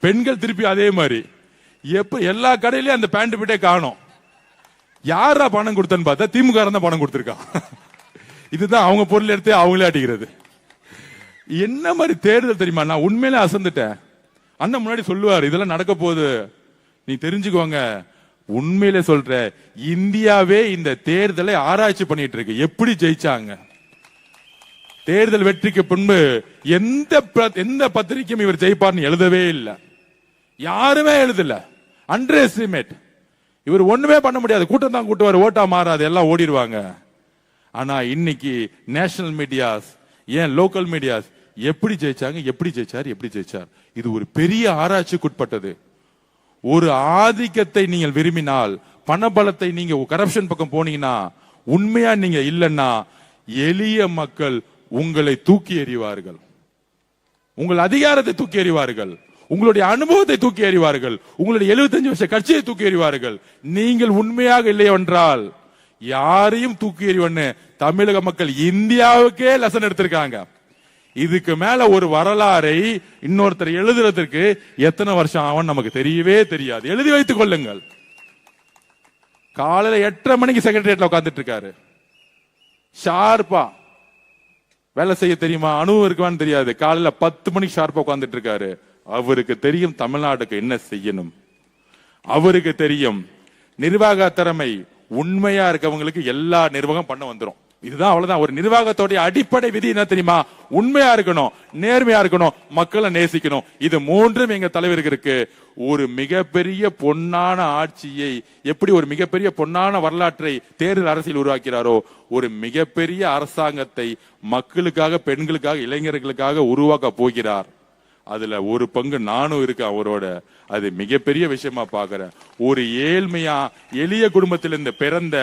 பெண்கள் திருப்பி அதே மாதிரி. எப்ப எல்லா கடையிலயும் அந்த பேண்ட் பிட்டே காணும். யாரா பணம் கொடுத்தன்னு பார்த்தா திமுக தான் பணம் கொடுத்திருக்கான். இதுதான் அவங்க பொருள் எடுத்து அவங்களே அடிக்கிறது. என்ன மாதிரி தேர்தல் தெரியுமா? நான் உண்மையிலே அசந்துட்டேன். அண்ணன் முன்னாடி சொல்லுவார், இதெல்லாம் நடக்க போகுது, நீ தெரிஞ்சுக்கோங்க. உண்மையிலே சொல்ற, இந்தியாவே இந்த தேர்தலை ஆராய்ச்சி பண்ணிட்டு இருக்கு, எப்படி ஜெயிச்சாங்க. தேர்தல் வெற்றிக்கு பின்பு எந்த பத்திரிகையும் இவர் ஜெயிப்பார்னு எழுதவே இல்லை, யாருமே எழுதல. Under estimate. இவர் ஒண்ணுமே பண்ண முடியாது, கூட்டம் தான் கூட்டுவார், ஓட்டா மாறாது, எல்லாம் ஓடிடுவாங்க. ஆனா இன்னைக்கு நேஷனல் மீடியாஸ், ஏன் லோக்கல் மீடியாஸ் எப்படி ஜெயிச்சாங்க, எப்படி ஜெயிச்சார், இது ஒரு பெரிய ஆராய்ச்சிக்குட்பட்டது. ஒரு ஆதிக்கத்தை நீங்கள் விரும்பினால், பணபலத்தை நீங்க கரப்ஷன் பக்கம் போனீங்கன்னா, உண்மையா நீங்க இல்லைன்னா எளிய மக்கள் உங்களை தூக்கி எறிவார்கள், உங்கள் அதிகாரத்தை தூக்கி எறிவார்கள், உங்களுடைய அனுபவத்தை தூக்கி எறிவார்கள், உங்களுடைய 75 வருஷ கட்சியை தூக்கி எறிவார்கள். நீங்கள் உண்மையாக இல்லை என்றால் யாரையும் தூக்கி எறிவன்னு தமிழக மக்கள் இந்தியாவுக்கே லெசன் எடுத்திருக்காங்க. இதுக்கு மேல ஒரு வரலாறை இன்னொருத்தர் எழுதுறதுக்கு எத்தனை வருஷம் ஆகும் நமக்கு தெரியவே தெரியாது. எழுதி வைத்துக் கொள்ளுங்கள். காலையில 8:30 மணிக்கு செக்ரட்டரியேட்ல உட்கார்ந்துட்டு இருக்காரு, ஷார்ப்பா வேலை செய்ய தெரியுமா, அனுபவம் இருக்குவான்னு தெரியாது. காலையில 10 மணிக்கு ஷார்ப்பா உட்கார்ந்துட்டு இருக்காரு. அவருக்கு தெரியும் தமிழ்நாட்டுக்கு என்ன செய்யணும், அவருக்கு தெரியும். நிர்வாக திறமை உண்மையா இருக்கவங்களுக்கு எல்லா நிர்வாகம் பண்ண வந்துரும். இதுதான், அவ்வளவுதான். ஒரு நிர்வாகத்தோடைய அடிப்படை விதி என்ன தெரியுமா? உண்மையா இருக்கணும், நேர்மையா இருக்கணும், மக்களை நேசிக்கணும். இது மூன்றும் எங்க தலைவருக்கு இருக்கு. ஒரு மிகப்பெரிய பொன்னான ஆட்சியை, எப்படி ஒரு மிகப்பெரிய பொன்னான வரலாற்றை தேர்தல் அரசியல் உருவாக்கிறாரோ, ஒரு மிகப்பெரிய அரசாங்கத்தை மக்களுக்காக, பெண்களுக்காக, இளைஞர்களுக்காக உருவாக்க போகிறார். அதுல ஒரு பங்கு நானும் இருக்கேன் அவரோட. அது மிகப்பெரிய விஷயமா பாக்குறேன். ஒரு ஏழ்மையா எளிய குடும்பத்திலிருந்து பிறந்த,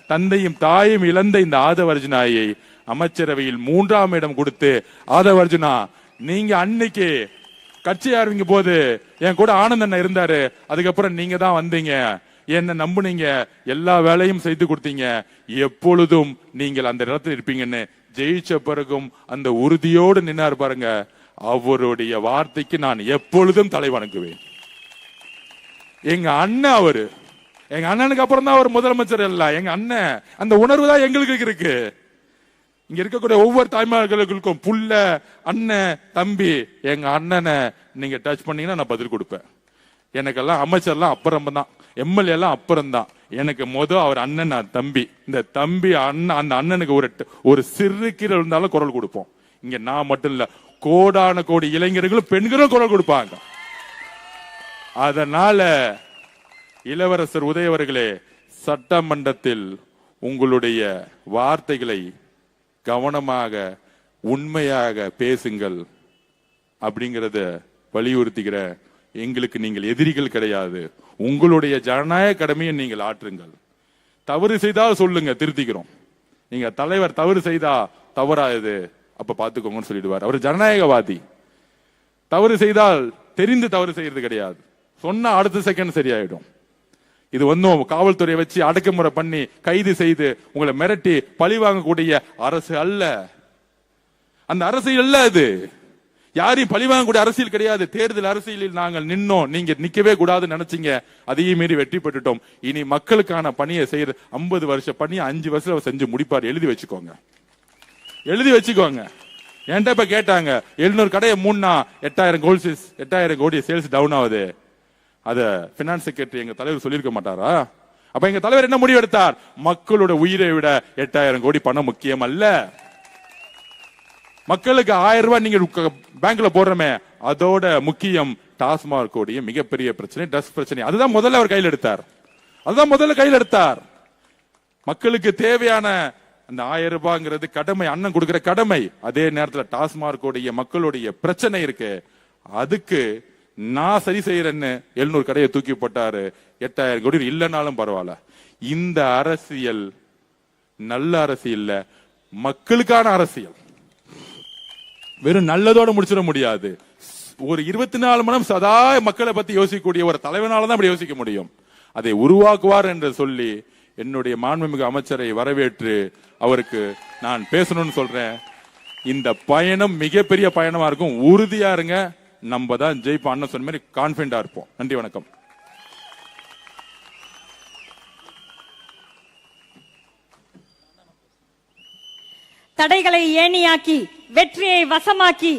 தந்தையும் தாயும் இழந்த இந்த ஆதவர்ஜுனாயை அமைச்சரவையில் 3ஆம் இடம் கொடுத்து, ஆதவர்ஜுனா நீங்க அன்னைக்கு கட்சி ஆரம்பிங்க போது என் கூட ஆனந்தன் இருந்தாரு, அதுக்கப்புறம் நீங்க தான் வந்தீங்க, என்ன நம்புனீங்க, எல்லா வேலையும் செய்து கொடுத்தீங்க, எப்பொழுதும் நீங்கள் அந்த இடத்துல இருப்பீங்கன்னு ஜெயிச்ச பிறகும் அந்த உறுதியோடு நின்னாரு பாருங்க. அவருடைய வார்த்தைக்கு நான் எப்பொழுதும் தலை வணங்குவேன். எங்க அண்ணன் அவரு, எங்க அண்ணனுக்கு அப்புறம் தான் அவர் முதலமைச்சர் இல்ல, எங்க அண்ணன். அந்த உணர்வு தான் எங்களுக்கு இருக்கு. இங்க இருக்கக்கூடிய ஒவ்வொரு தாய்மார்களுக்கும் புள்ள, அண்ணன், தம்பி. எங்க அண்ணனை நீங்க டச் பண்ணீங்கன்னா நான் பதில் கொடுப்பேன். எனக்கெல்லாம் அமைச்சர்லாம் அப்புறம் தான், எம்எல்ஏ எல்லாம் அப்புறம் தான். எனக்கு அவர் அண்ணன், நான் தம்பி. இந்த தம்பி அண்ணன், அந்த அண்ணனுக்கு ஒரு சிறு கீரை இருந்தாலும் குரல் கொடுப்போம். இங்க நான் மட்டும் இல்ல, கோடான கோடி இளைஞர்களும் பெண்களும் குரல் கொடுப்பாங்க. அதனால இளவரசர் உதயவர்களே, சட்டமன்றத்தில் உங்களுடைய வார்த்தைகளை கவனமாக உண்மையாக பேசுங்கள் அப்படிங்கறத வலியுறுத்துகிற. எங்களுக்கு நீங்கள் எதிரிகள் கிடையாது. உங்களுடைய ஜனநாயக கடமையை நீங்கள் ஆற்றுங்கள். தவறு செய்தால் சொல்லுங்க, திருத்திக்கிறோம். நீங்க தலைவர் தவறு செய்தா தவறாது அப்ப பாத்துக்கோங்கன்னு சொல்லிடுவார். அவர் ஜனநாயகவாதி. தவறு செய்தால் தெரிந்து தவறு செய்யறது கிடையாது, சொன்னா அடுத்த செகண்ட் சரியாயிடும். இது காவல்துறையை வச்சு அடக்குமுறை பண்ணி கைது செய்து உங்களை மிரட்டி பழி வாங்கக்கூடிய அரசு அல்ல. அந்த அரசியல் அது யாரையும் பழிவாங்கக்கூடிய அரசியல் கிடையாது. தேர்தல் அரசியலில் நாங்கள் நின்னோம், நீங்க நிக்கவே கூடாதுன்னு நினைச்சீங்க, அதையும் மீறி வெற்றி பெற்றுட்டோம். இனி மக்களுக்கான பணியை செய்யற 50 வருஷ பணியை 5 வருஷம் செஞ்சு முடிப்பார். எழுதி வச்சுக்கோங்க, எழுதி வச்சுக்கோங்க. என்கிட்ட இப்ப கேட்டாங்க 700 கடையை மூணா 8,000 கோடி சேல்ஸ் டவுன் ஆகுது. அத பினான்ஸ் செக்ரட்டரி எங்க தலைவர் சொல்லியிருக்க மாட்டாரா? அப்ப எங்க தலைவர் என்ன முடிவு எடுத்தார்? மக்களோட உயிரை விட 8,000 கோடி பணம் முக்கியம் அல்ல. மக்களுக்கு 1000 ரூபாய் நீங்க பேங்க்ல போடுறமே அதோட முக்கியம் டாஸ்மாக் கோடிய மிகப்பெரிய பிரச்சனை, ட்ரக்ஸ் பிரச்சனை. அதுதான் முதல்ல அவர் கையில் எடுத்தார். அதுதான் முதல்ல கையில் எடுத்தார். மக்களுக்கு தேவையான அந்த 1000 ரூபாய்ங்கிறது கடமை, அண்ணன் கொடுக்கிற கடமை. அதே நேரத்தில் டாஸ்மாக் கோடிய மக்களுடைய பிரச்சனை இருக்கு, அதுக்கு நான் சரி செய்யறேன்னு 700 கடையை தூக்கி போட்டாரு. 8,000 கோடி இல்லைனாலும் பரவாயில்ல. இந்த அரசியல் நல்ல அரசியல், மக்களுக்கான அரசியல். வெறும் நல்லதோட முடிச்சிட முடியாது. ஒரு 24 மணி நேரம் சதா மக்களை பத்தி யோசிக்கக்கூடிய ஒரு தலைவனால தான் அப்படி யோசிக்க முடியும். அதை உருவாக்குவார் என்று சொல்லி என்னுடைய மாண்புமிகு அமைச்சரை வரவேற்று அவருக்கு நான் பேசணும்னு சொல்றேன். இந்த பயணம் மிகப்பெரிய பயணமா இருக்கும். உறுதியா இருங்க, நம்ம தான் ஜெயிப்போம். அண்ணன் சொன்ன மாதிரி கான்பிடண்டா இருப்போம். நன்றி, வணக்கம். தடைகளை ஏணியாக்கி வெற்றியை வசமாக்கி